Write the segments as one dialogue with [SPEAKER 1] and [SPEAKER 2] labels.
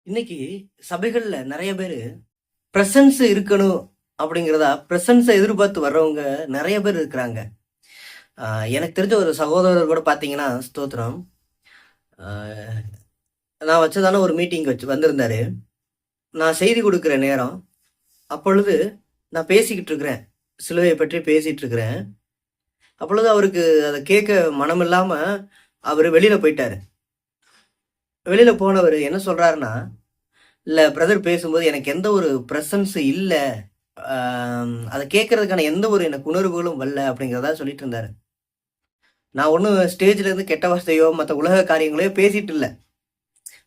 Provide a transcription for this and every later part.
[SPEAKER 1] இன்னைக்கு சபைகள்ல நிறைய பேரு பிரசன்ஸ் இருக்கணும் அப்படிங்கிறதா பிரசன்ஸை எதிர்பார்த்து வர்றவங்க நிறைய பேர் இருக்கிறாங்க. எனக்கு தெரிஞ்ச ஒரு சகோதரர் கூட பார்த்தீங்கன்னா ஸ்தோத்திரம். ஆஹ் நான் வச்சதான ஒரு மீட்டிங் வச்சு வந்திருந்தாரு. நான் செய்தி கொடுக்குற நேரம் அப்பொழுது நான் பேசிக்கிட்டு இருக்கிறேன், சிலுவையை பற்றி பேசிட்டு இருக்கிறேன். அப்பொழுது அவருக்கு அதை கேட்க மனம் இல்லாம அவர் வெளியில போயிட்டாரு. வெளியில போனவர் என்ன சொல்றாருன்னா, இல்ல பிரதர் பேசும்போது எனக்கு எந்த ஒரு பிரசன்ஸ் இல்ல. அத கேட்கறதுக்கான எந்த ஒரு எனக்கு உணர்வுகளும் வரல அப்படிங்கிறதா சொல்லிட்டு இருந்தாரு. நான் ஒன்றும் ஸ்டேஜ்ல இருந்து கெட்ட வார்த்தையோ மற்ற உலக காரியங்களையோ பேசிட்டு இல்லை.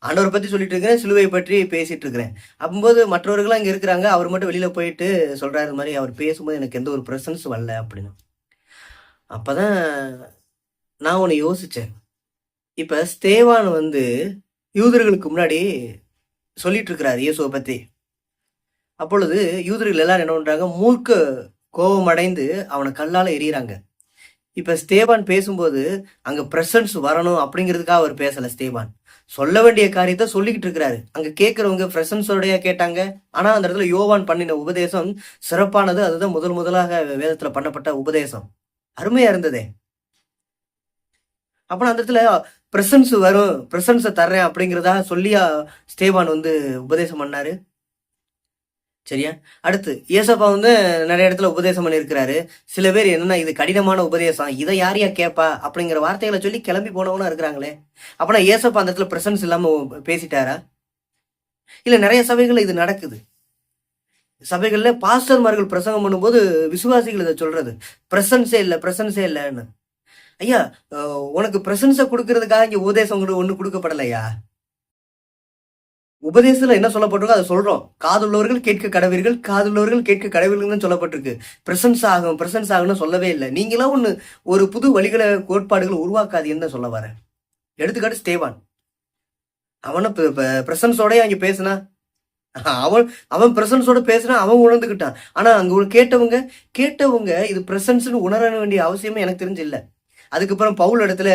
[SPEAKER 1] ஆண்டவரை பத்தி சொல்லிட்டு இருக்கிறேன், சிலுவை பற்றி பேசிட்டு இருக்கிறேன். அப்போது மற்றவர்களும் அங்கே இருக்கிறாங்க. அவர் மட்டும் வெளியில போயிட்டு சொல்றாரு, இந்த மாதிரி அவர் பேசும்போது எனக்கு எந்த ஒரு பிரசன்ஸ் வரல அப்படின்னு. அப்பதான் நான் ஒன்று யோசிச்சேன். இப்ப ஸ்தேவான் யூதர்களுக்கு முன்னாடி சொல்லிட்டு இருக்கிறார் இயேசுவை பத்தி. அப்பொழுது யூதர்கள் எல்லாரும் என்ன பண்றாங்க, மூர்க்க கோபம் அடைந்து அவனை கல்லால எறிகிறாங்க. இப்ப ஸ்தேவான் பேசும்போது அங்க பிரசன்ஸ் வரணும் அப்படிங்கிறதுக்காக அவர் பேசல. ஸ்தேவான் சொல்ல வேண்டிய காரியத்தை சொல்லிக்கிட்டு இருக்கிறாரு. அங்க கேட்கறவங்க பிரசன்ஸோடய கேட்டாங்க. ஆனா அந்த இடத்துல யோவான் பண்ணின உபதேசம் சிறப்பானது. அதுதான் முதலாக வேதத்துல பண்ணப்பட்ட உபதேசம். அருமையா இருந்ததே. அப்ப அந்த இடத்துல பிரசன்ஸ் வரும், பிரசன்ஸை தர்றேன் அப்படிங்கிறதா சொல்லியா ஸ்தேவான் உபதேசம் பண்ணாரு. சரியா? அடுத்து ஏசப்பா நிறைய இடத்துல உபதேசம் பண்ணியிருக்கிறாரு. சில பேர் என்னன்னா, இது கடினமான உபதேசம், இதை யாரையா கேட்பா அப்படிங்கிற வார்த்தைகளை சொல்லி கிளம்பி போனவனும் இருக்கிறாங்களே. அப்பனா ஏசப்பா அந்த இடத்துல பிரசன்ஸ் இல்லாம பேசிட்டாரா? இல்ல நிறைய சபைகள் இது நடக்குது. சபைகள்ல பாஸ்டர்மார்கள் பிரசங்கம் பண்ணும்போது விசுவாசிகள் இதை சொல்றது, பிரசன்ஸே இல்லை, பிரசன்ஸே இல்லைன்னு. ஐயா, உனக்கு பிரசன்ஸை கொடுக்கறதுக்காக இங்க உபதேசம் ஒண்ணு கொடுக்கப்படலையா? உபதேசத்துல என்ன சொல்லப்பட்டிருக்கோ அதை சொல்றோம். காதுள்ளவர்கள் கேட்க கடவீர்கள், காதுள்ளவர்கள் கேட்க கடவீர்கள் சொல்லப்பட்டிருக்கு. பிரசன்ஸ் ஆகும், பிரசன்ஸ் ஆகும்னு சொல்லவே இல்லை. நீங்களாம் ஒரு புது வழிகளை கோட்பாடுகளை உருவாக்காதீங்கன்னு சொல்ல வர. எடுத்துக்காட்டு ஸ்தேவான். அவனை பிரசன்ஸோடய அங்க பேசினா, அவன் பிரசன்ஸோட பேசினா அவன் உணர்ந்துக்கிட்டான். ஆனா அங்க கேட்டவங்க இது பிரசன்ஸ்னு உணர வேண்டிய அவசியமே எனக்கு தெரிஞ்சு இல்லை. அதுக்கப்புறம் பவுல் இடத்துல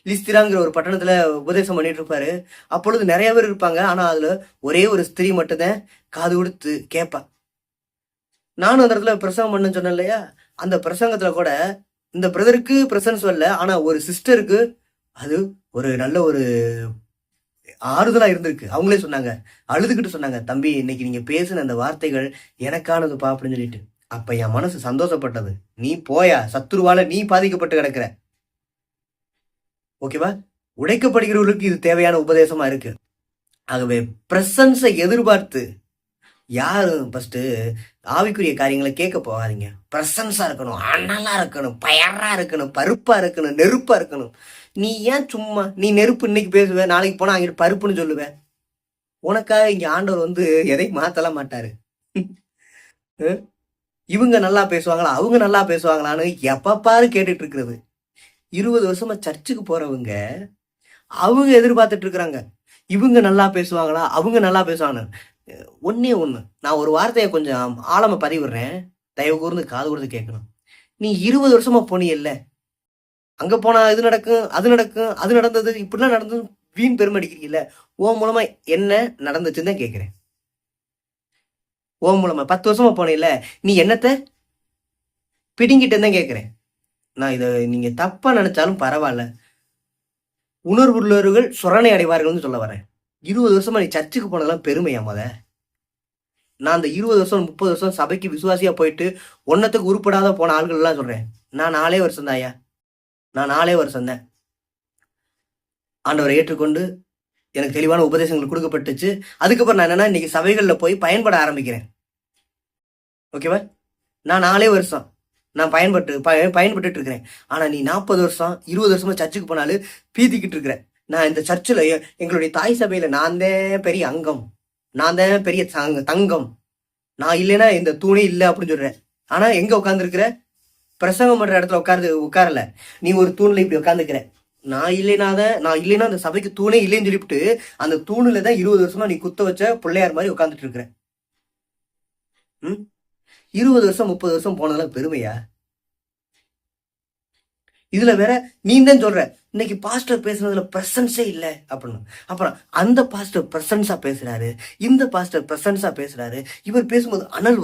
[SPEAKER 1] லிஸ்திராங்கிற ஒரு பட்டணத்துல உபதேசம் பண்ணிட்டு இருப்பாரு. அப்பொழுது நிறைய பேர் இருப்பாங்க. ஆனா அதுல ஒரே ஒரு ஸ்திரீ மட்டும்தான் காது கொடுத்து கேட்பா. நானும் அந்த இடத்துல பிரசங்கம் பண்ணு சொன்னேன் இல்லையா? அந்த பிரசங்கத்துல கூட இந்த பிரதருக்கு பிரசன்ஸ் வரல. ஆனா ஒரு சிஸ்டருக்கு அது ஒரு நல்ல ஒரு ஆறுதலா இருந்திருக்கு. அவங்களே சொன்னாங்க, அழுதுகிட்டு சொன்னாங்க, தம்பி இன்னைக்கு நீங்க பேசுன அந்த வார்த்தைகள் எனக்கானதுப்பா அப்படின்னு சொல்லிட்டு. அப்ப என் மனசு சந்தோஷப்பட்டது. நீ போயா, சத்துருவால நீ பாதிக்கப்பட்டு கிடக்குற. ஓகேவா? உடைக்கப்படுகிறவர்களுக்கு இது தேவையான உபதேசமா இருக்கு. ஆகவே பிரசன்ஸை எதிர்பார்த்து யாரும் ஃபர்ஸ்ட் ஆவிக்குரிய காரியங்களை கேட்க போகாதீங்க. பிரசன்ஸா இருக்கணும், அனலா இருக்கணும், பயரா இருக்கணும், பருப்பா இருக்கணும், நெருப்பா இருக்கணும். நீ ஏன் சும்மா நீ நெருப்பு இன்னைக்கு பேசுவ, நாளைக்கு போனா அங்கிட்டு பருப்புன்னு சொல்லுவேன். உனக்காக இங்க ஆண்டவர் எதையும் மாத்தலாம் மாட்டாரு. இவங்க நல்லா பேசுவாங்களா, அவங்க நல்லா பேசுவாங்களான்னு எப்ப பாரு கேட்டுட்டு இருக்கிறது. 20 வருஷமா சர்ச்சுக்கு போறவங்க அவங்க எதிர்பார்த்துட்டு இருக்கிறாங்க, இவங்க நல்லா பேசுவாங்களா, அவங்க நல்லா பேசுவாங்க. ஒன்னே ஒண்ணு, நான் ஒரு வார்த்தையை கொஞ்சம் ஆழமா பதிவிடுறேன், தயவு கூர்ந்து காது கொடுத்து கேட்கணும். நீ 20 வருஷமா போனியல்ல, அங்க போனா இது நடக்கும், அது நடக்கும், அது நடந்தது, இப்படிலாம் நடந்தது, வீண் பெருமை அடிக்கிறீங்கல்ல. ஓ மூலமா என்ன நடந்துச்சுன்னு தான் கேட்கிறேன். ஓ மூலமா 10 வருஷமா போனீங்கல்ல, நீ என்னத்தை பிடிங்கிட்டேன்னு தான் கேட்கிறேன். நான் இதை நீங்க தப்பா நினைச்சாலும் பரவாயில்ல, உணர்வுள்ளவர்கள் சொரணை அடைவார்கள்னு சொல்ல வரேன். 20 வருஷமா நீ சர்ச்சுக்கு போனதெல்லாம் பெருமையா? நான் அந்த 20 வருஷம் 30 வருஷம் சபைக்கு விசுவாசியா போயிட்டு ஒன்னத்துக்கு உருப்படாத போன ஆள்கள் எல்லாம் சொல்றேன். நான் 4 வருஷம் தான் ஐயா, நான் 4 வருஷம் தான் ஆண்டவரை ஏற்றுக்கொண்டு எனக்கு தெளிவான உபதேசங்கள் கொடுக்கப்பட்டுச்சு. அதுக்கப்புறம் நான் என்னன்னா இன்னைக்கு சபைகள்ல போய் பயன்பட ஆரம்பிக்கிறேன். ஓகேவா? நான் 4 வருஷம் நான் பயன்பட்டு இருக்கிறேன். ஆனா நீ 40 வருஷம் 20 வருஷமா சர்ச்சுக்கு போனாலும் பீத்திக்கிட்டு இருக்கிறேன். நான் இந்த சர்ச்சில் எங்களுடைய தாய் சபையில நான் தான் பெரிய அங்கம், நான் தான் பெரிய தங்கம், நான் இல்லைன்னா இந்த தூணே இல்லை அப்படின்னு சொல்றேன். ஆனா எங்க உட்காந்துருக்கிற? பிரசங்கம் பண்ற இடத்துல உட்காரல, நீ ஒரு தூண்ல இப்படி உட்காந்துக்கிற. நான் இல்லைன்னா அந்த சபைக்கு தூணே இல்லைன்னு சொல்லிவிட்டு அந்த தூணுல தான் 20 வருஷமா நீ குத்த வச்ச பிள்ளையார் மாதிரி உட்காந்துட்டு இருக்கிற. 20 வருஷம் 30 வருஷம் போனதெல்லாம் பெருமையா? இதுல வேற நீ தான் சொல்ற இன்னைக்கு பாஸ்டர் பேசுனதுல பிரசன்ஸே இல்லை அப்படின்னு. அப்புறம் அந்த பாஸ்டர் பிரசன்ஸா பேசுறாரு, இந்த பாஸ்டர் பிரசன்ஸா பேசுறாரு. இவர் பேசும்போது அனல்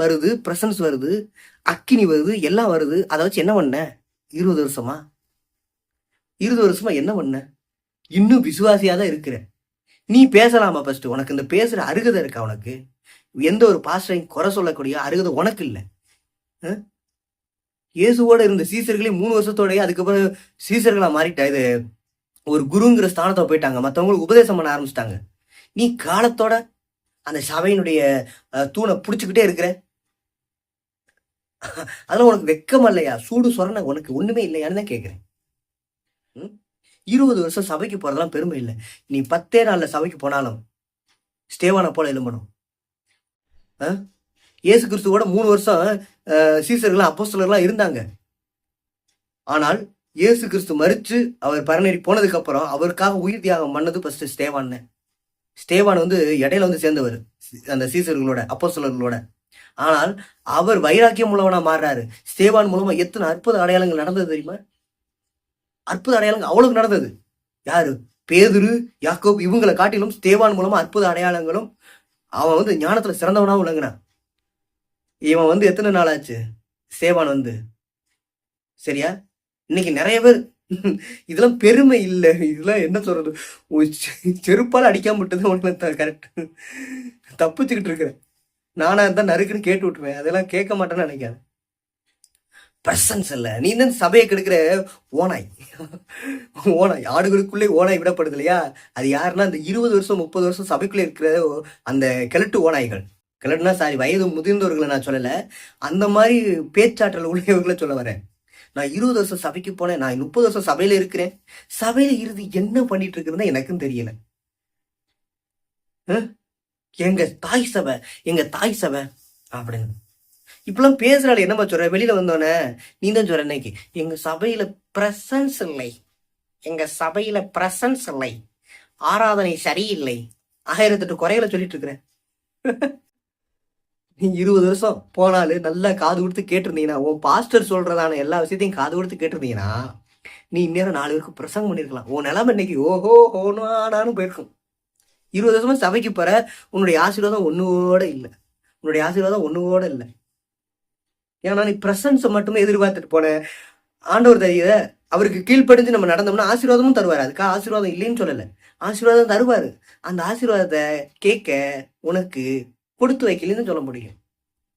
[SPEAKER 1] வருது, பிரசன்ஸ் வருது, அக்கினி வருது, எல்லாம் வருது. அதை வச்சு என்ன பண்ண? 20 வருஷமா என்ன பண்ண? இன்னும் விசுவாசியா தான் இருக்கிற. நீ பேசலாமா? ஃபர்ஸ்ட் உனக்கு இந்த பேசுற அருகதை இருக்கா? உனக்கு எந்த ஒரு பாஸ்டரையும் குறை சொல்லக்கூடிய அருகதை உனக்கு இல்லை. இயேசுவோட இருந்த சீசர்களே 3 வருஷத்தோடய அதுக்கப்புறம் சீசர்களா மாறிட்டா. இது ஒரு குருங்கிற ஸ்தானத்தை போயிட்டாங்க, மற்றவங்களுக்கு உபதேசம் பண்ண ஆரம்பிச்சிட்டாங்க. நீ காலத்தோட அந்த சபையினுடைய தூணை பிடிச்சுக்கிட்டே இருக்கிற. அதெல்லாம் உனக்கு வெக்கம் இல்லையா? சூடு சொரண உனக்கு ஒண்ணுமே இல்லையான்னு தான் கேட்கிறேன். 20 வருஷம் சபைக்கு போறதெல்லாம் பெருமை இல்லை. நீ 10 நாள்ல சபைக்கு போனாலும் ஸ்டேவானை போல எழும்பணும். இயேசு கிறிஸ்துவோட 3 வருஷம் சீசர்கள்லாம் அப்போஸ்தலர்கள்லாம் இருந்தாங்க. ஆனால் இயேசு கிறிஸ்து மரிச்சு அவர் பரநேறி போனதுக்கு அப்புறம் அவருக்காக உயிர் தியாகம் பண்ணது ஃபர்ஸ்ட் ஸ்டேவான். ஸ்டேவான் இடையில சேர்ந்தவர் அந்த சீசர்களோட அப்போஸ்தலர்களோட. ஆனால் அவர் வைராக்கியம் உள்ளவனா மாறுறாரு. ஸ்டேவான் மூலமா எத்தனை அற்புத அடையாளங்கள் நடந்தது தெரியுமா? அற்புத அடையாளங்கள் அவ்வளவு நடந்தது. யாரு? பேதுரு, யாக்கோப் இவங்களை காட்டிலும் ஸ்டேவான் மூலமா அற்புத அடையாளங்களும் அவன் ஞானத்துல சிறந்தவனாவும் விளங்கினான். இவன் எத்தனை நாள் ஆச்சு ஸ்டேவான் சரியா? இன்னைக்கு நிறைய பேர் இதெல்லாம் பெருமை இல்லை, இதெல்லாம் என்ன சொல்றது, செருப்பால் அடிக்காம விட்டது ஒண்ணு கரெக்ட். தப்பிச்சுக்கிட்டு இருக்கிறேன். நானா இருந்தா நறுக்குன்னு கேட்டு விட்டுருவேன். அதெல்லாம் கேட்க மாட்டேன்னு நினைக்காது. பிரசன்ஸ் இல்ல. நீ தான் சபையை கெடுக்கிற ஓனாய். ஆடுகளுக்குள்ளே ஓனாய் விடப்படுது இல்லையா? அது யாருன்னா அந்த 20 வருஷம் 30 வருஷம் சபைக்குள்ளே இருக்கிற அந்த கிழட்டு ஓனாய்கள். கிழட்டுனா சாரி, வயது முதிர்ந்தவர்களை நான் சொல்லல, அந்த மாதிரி பேச்சாற்றல் உள்ளவர்களை சொல்ல வரேன். நான் 20 வருஷம் சபைக்கு போனேன், நான் 30 வருஷம் சபையில இருக்கிறேன். சபையில இருந்து என்ன பண்ணிட்டு இருக்குன்னு எனக்கும் தெரியல. எங்க தாய் சபை அப்படின்னு இப்பெல்லாம் பேசுறாள். என்னமா சொல்ற? வெளியில வந்தோடனே நீ தான் சொல்ற இன்னைக்கு எங்க சபையில பிரசன்ஸ் இல்லை, ஆராதனை சரியில்லை, 1008 குறைகளை சொல்லிட்டு இருக்கிறேன். நீ 20 வருஷம் போனாலும் நல்லா காது கொடுத்து கேட்டிருந்தீங்கன்னா, உன் பாஸ்டர் சொல்றதான எல்லா விஷயத்தையும் காது கொடுத்து கேட்டிருந்தீங்கன்னா, நீ இந்நேரம் 4 பேருக்கு பிரசங்கம் பண்ணிருக்கலாம். உன் நிலைமை இன்னைக்கு ஓஹோ ஹோனானு போயிருக்கும். 20 வருஷமா சபைக்கு போற, உன்னுடைய ஆசீர்வாதம் ஒண்ணுவோட இல்லை. ஏன்னா நீ பிரசன்ஸை மட்டுமே எதிர்பார்த்துட்டு போன. ஆண்டவர் தெரியல, அவருக்கு கீழ்ப்படிஞ்சு நம்ம நடந்தோம்னா ஆசீர்வாதமும் தருவாரு. அதுக்காக ஆசீர்வாதம் இல்லைன்னு சொல்லலை, ஆசீர்வாதம் தருவாரு. அந்த ஆசீர்வாதத்தை கேட்க உனக்கு கொடுத்து வைக்கலன்னு சொல்ல முடியும்.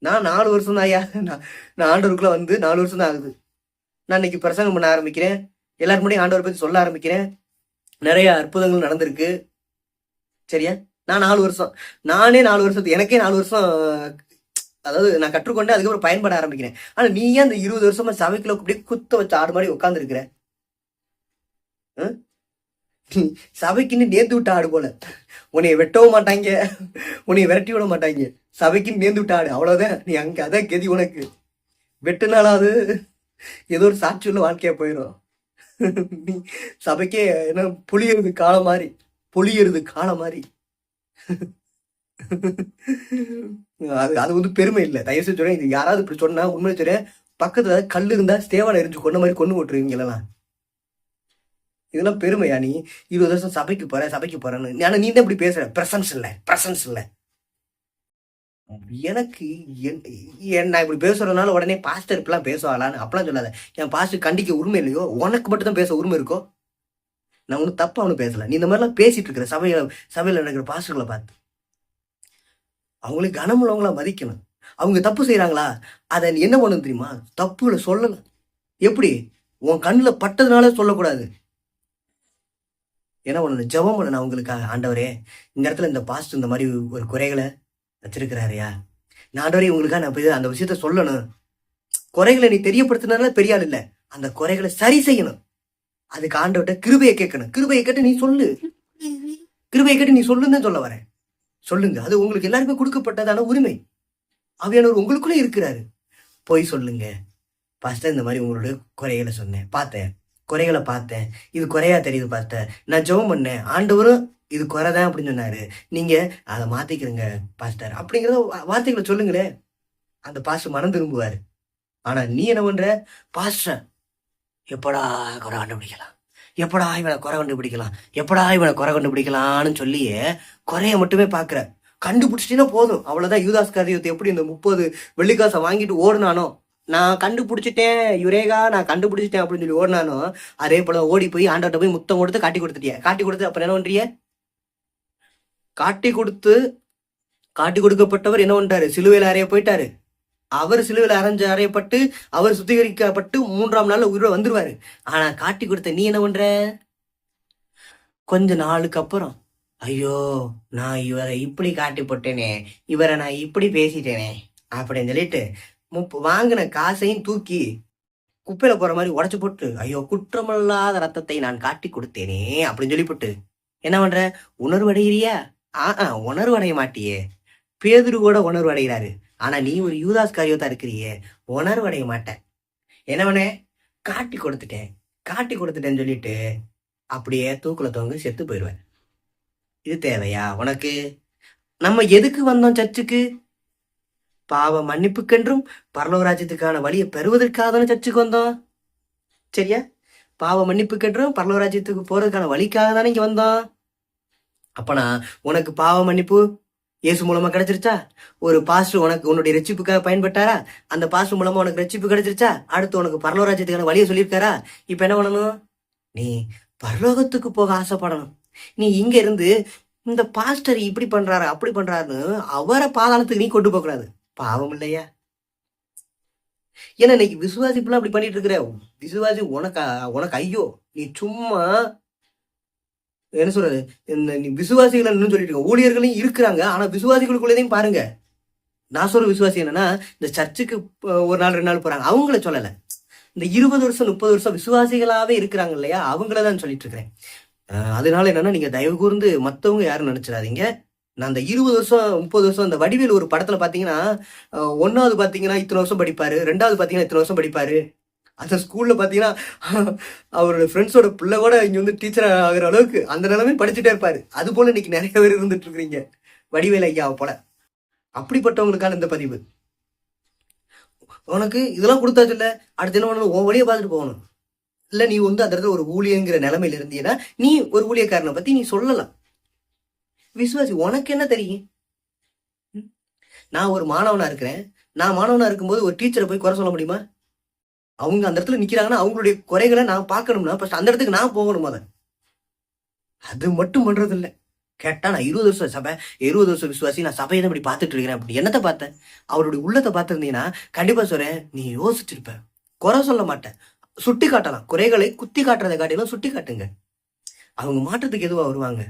[SPEAKER 1] நான் 4 வருஷம் தான் ஐயா, நான் ஆண்டவருக்குள்ள 4 வருஷம் தான் ஆகுது. நான் இன்னைக்கு பிரசங்கம் பண்ண ஆரம்பிக்கிறேன், எல்லாருக்கும் முன்னாடி ஆண்டவரை பற்றி சொல்ல ஆரம்பிக்கிறேன். நிறைய அற்புதங்கள் நடந்திருக்கு சரியா? நான் 4 வருஷம், நானே 4 வருஷத்துக்கு எனக்கே 4 வருஷம், அதாவது நான் கற்றுக்கொண்டு அதுக்கப்புறம் பயன்பட ஆரம்பிக்கிறேன். ஆனா நீ ஏன் அந்த 20 வருஷமா சபைக்குள்ள அப்படியே குத்த வச்ச ஆடு மாதிரி உட்கார்ந்து இருக்கிற? சபைக்குன்னு நேர்ந்து விட்ட ஆடு போல. உன்னைய வெட்டவும் மாட்டாங்க, உன்னைய விரட்டி விட மாட்டாங்க. சபைக்குன்னு நேர்ந்து விட்ட ஆடு, அவ்வளவுதான். நீ அங்க அதான் கெதி உனக்கு. வெட்டுனாலாவது ஏதோ ஒரு சாட்சியுள்ள வாழ்க்கையா போயிடும். நீ சபைக்கே என்ன பொழியறது காலம் மாதிரி. அது பெருமை இல்லை. தயவு செஞ்சு சொல்றேன், இது யாராவது இப்படி சொன்னா உண்மையை சொல்றேன், பக்கத்துல கல் இருந்தா ஸ்டேவான் எரிஞ்சு கொண்ட மாதிரி கொண்டு போட்டுருவீங்களா? இதெல்லாம் பெருமையா? நீ 20 வருஷம் சபைக்கு போறேன்னு நீ தான் இப்படி பேசுற. பிரசன்ஸ் இல்லை. எனக்கு நான் இப்படி பேசுறதுனால உடனே பாஸ்டர் இப்பெல்லாம் பேசுவாளான்னு அப்பெல்லாம் சொல்லாத. என் பாஸ்டர் கண்டிக்க உரிமை இல்லையோ? உனக்கு மட்டும் தான் பேச உரிமை இருக்கோ? நான் ஒன்றும் தப்பா அவனு பேசல. நீ இந்த மாதிரிலாம் பேசிட்டு இருக்கிற சபையில நடக்கிற பாஸ்டர்களை பார்த்து அவங்களுக்கு கனமுள்ளவங்களா மதிக்கணும். அவங்க தப்பு செய்யறாங்களா, அதை என்ன பண்ணணும் தெரியுமா? தப்புகளை சொல்லலாம். எப்படி? உன் கண்ணில் பட்டதுனால சொல்லக்கூடாது. என்ன பண்ணணும்? ஜெபம் பண்ணணும் அவங்களுக்காக. ஆண்டவரே, இந்த இடத்துல இந்த பாஸ்ட் இந்த மாதிரி ஒரு குறைகளை வச்சிருக்கிறாரையா, நான் ஆண்டவரே உங்களுக்காக நான் போய் அந்த விஷயத்த சொல்லணும். குறைகளை நீ தெரியப்படுத்தினால பெரிய ஆள் இல்லை, அந்த குறைகளை சரி செய்யணும். அதுக்கு ஆண்டவர்கிட்ட கிருபையை கேட்கணும். கிருபையை கேட்டு நீ சொல்லுன்னு சொல்ல வரேன். சொல்லுங்க, அது உங்களுக்கு எல்லாருமே கொடுக்கப்பட்டதான உரிமை. ஆவியானவர் உங்களுக்குள்ளே இருக்கிறாரு. போய் சொல்லுங்க, பாஸ்டர் இந்த மாதிரி உங்களோட குறைகளை சொன்னேன், குறைகளை பார்த்தேன், இது குறையா தெரியுது பார்த்தேன், நான் ஜெபம் பண்ணேன், ஆண்டவரும் இது குறைதான் அப்படின்னு சொன்னாரு, நீங்க அதை மாத்திக்கிறீங்க பாஸ்டர் அப்படிங்கிறத வார்த்தைகளை சொல்லுங்களேன். அந்த பாஸ்டர் மனம் திரும்புவாரு. ஆனா நீ என்ன பண்ற? பாஸ்டர், எப்படா குறை கண்டுபிடிக்கலாம், எப்படா இவனை குறை கண்டுபிடிக்கலாம், எப்படா இவனை குறை கண்டுபிடிக்கலாம்னு சொல்லியே குறைய மட்டுமே பாக்குற. கண்டுபிடிச்சிட்டீங்கன்னா போதும், அவ்வளவுதான். யூதாஸ் காரியத்தை எப்படி இந்த 30 வெள்ளிக்காசை வாங்கிட்டு ஓடுனானோ, நான் கண்டுபிடிச்சிட்டேன் யுரேகா, நான் கண்டுபிடிச்சிட்டேன் அப்படின்னு சொல்லி ஓடினானோ, அதே போல ஓடி போய் ஆண்டவர்கிட்ட போய் முத்தம் கொடுத்து காட்டி கொடுத்துட்டிய. காட்டி கொடுத்து அப்புறம் என்ன பண்றிய? காட்டி கொடுக்கப்பட்டவர் என்ன பண்றாரு? சிலுவையில் அறைய போயிட்டாரு. அவர் சிலுவையில் அறையப்பட்டு அவர் சுத்திகரிக்கப்பட்டு 3ஆம் நாள்ல உயிரோட வந்துருவாரு. ஆனா காட்டி கொடுத்த நீ என்ன பண்ற? கொஞ்ச நாளுக்கு அப்புறம், ஐயோ நான் இவரை இப்படி காட்டி போட்டேனே, இவரை நான் இப்படி பேசிட்டேனே அப்படின்னு சொல்லிட்டு வாங்கின காசையும் தூக்கி குப்பையில போற மாதிரி உடைச்சு போட்டு, ஐயோ குற்றமில்லாத ரத்தத்தை நான் காட்டி கொடுத்தேனே அப்படின்னு சொல்லி போட்டு என்ன பண்ற? உணர்வு அடைகிறியா? உணர்வு அடைய மாட்டியே. பேதுரு கூட உணர்வு அடைகிறாரு. ஆனா நீ ஒரு யூதாஸ் காரியத்தா இருக்கிறியே, உணர்வு அடைய மாட்டேன். என்ன பண்ண? காட்டி கொடுத்துட்டேன்னு சொல்லிட்டு அப்படியே தூக்குல தொங்க செத்து போயிடுவேன். இது தேவையா உனக்கு? நம்ம எதுக்கு வந்தோம் சர்ச்சுக்கு? பாவ மன்னிப்புக்கென்றும் பரலோகராஜ்யத்துக்கான வழியை பெறுவதற்காக தானே சர்ச்சுக்கு வந்தோம். சரியா? பாவ மன்னிப்புக்கென்றும் பரலோகராஜ்யத்துக்கு போறதுக்கான வழிக்காக தானே இங்க வந்தோம். அப்பனா உனக்கு பாவ மன்னிப்பு இயேசு மூலமா கிடைச்சிருச்சா? ஒரு பாஸ்டர் உனக்கு உன்னுடைய ரட்சிப்புக்காக பயன்பட்டாரா? அந்த பாஸ்டர் மூலமா உனக்கு ரட்சிப்பு கிடைச்சிருச்சா? அடுத்து உனக்கு பரலோகராஜ்யத்துக்கான வழியை சொல்லியிருக்காரா? இப்ப என்ன பண்ணணும்? நீ பரலோகத்துக்கு போக ஆசைப்படணும். நீ இங்க இருந்து இந்த பாஸ்டர் இப்படி பண்றாரு அப்படி பண்றாருன்னு அவரை பாதாளத்துக்கு நீ கொண்டு போக கூடாது. பாவம் இல்லையா? ஏன்னா இன்னைக்கு விசுவாசிப்புலாம் அப்படி பண்ணிட்டு இருக்கிற விசுவாசி உனக்கு ஐயோ, நீ சும்மா என்ன சொல்றது, இந்த விசுவாசிகள் சொல்லிட்டு இருக்க ஊழியர்களையும் இருக்கிறாங்க. ஆனா விசுவாசிகளுக்குள்ளதையும் பாருங்க. நான் சொல்ற விசுவாசி என்னன்னா, இந்த சர்ச்சுக்கு ஒரு நாள் 2 நாள் போறாங்க அவங்கள சொல்லல. இந்த 20 வருஷம் 30 வருஷம் விசுவாசிகளாவே இருக்கிறாங்க இல்லையா, அவங்களதான் சொல்லிட்டு இருக்கிறேன். அதனால என்னன்னா, நீங்க தயவு கூர்ந்து மத்தவங்க யாரும் நினைச்சிடாதீங்க. நான் அந்த 20 வருஷம் 30 வருஷம் இந்த வடிவேல் ஒரு படத்துல பாத்தீங்கன்னா, 1வது பாத்தீங்கன்னா இத்தனை வருஷம் படிப்பாரு, 2வது பாத்தீங்கன்னா இத்தனை வருஷம் படிப்பாரு. அந்த ஸ்கூல்ல பாத்தீங்கன்னா அவரோட ஃப்ரெண்ட்ஸோட பிள்ளை கூட இங்க வந்து டீச்சர் ஆகுற அளவுக்கு அந்த நிலைமை படிச்சுட்டே இருப்பாரு. அது போல இன்னைக்கு நிறைய பேர் இருந்துட்டு இருக்கிறீங்க வடிவேல் ஐயாவை போல. அப்படிப்பட்டவங்களுக்கான இந்த பதிவு. உனக்கு இதெல்லாம் கொடுத்தாச்சு இல்ல, அடுத்து என்ன பண்ணணும்? உன் வழியை பார்த்துட்டு போகணும். இல்ல நீ வந்து அந்த இடத்துல ஒரு ஊழியங்கிற நிலைமையில இருந்தீங்கன்னா நீ ஒரு ஊழியக்காரனை பத்தி நீ சொல்லலாம். விசுவாசி உனக்கு என்ன தெரியும்? நான் ஒரு மாணவனா இருக்கிறேன். நான் மாணவனா இருக்கும்போது ஒரு டீச்சரை போய் குறை சொல்ல முடியுமா? அவங்க அந்த இடத்துல நிக்கிறாங்கன்னா அவங்களுடைய குறைகளை நான் பார்க்கணும்னா ஃபர்ஸ்ட் அந்த இடத்துக்கு நான் போகணும். அது மட்டும் பண்றது இல்லை. கேட்டா நான் 20 வருஷம் சபை, 20 வருஷம் விசுவாசி, நான் சபையை தான் இப்படி பார்த்துட்டு இருக்கிறேன். அப்படி என்னத்தை பார்த்தேன்? அவருடைய உள்ளத்தை பார்த்துருந்தீங்கன்னா கண்டிப்பா சொல்றேன், நீ யோசிச்சிருப்ப. குறை சொல்ல மாட்டேன், சுட்டி காட்டலாம். குறைகளை குத்தி காட்டுறதை காட்டிலும் சுட்டி காட்டுங்க. அவங்க மாற்றத்துக்கு எதுவா வருவாங்க.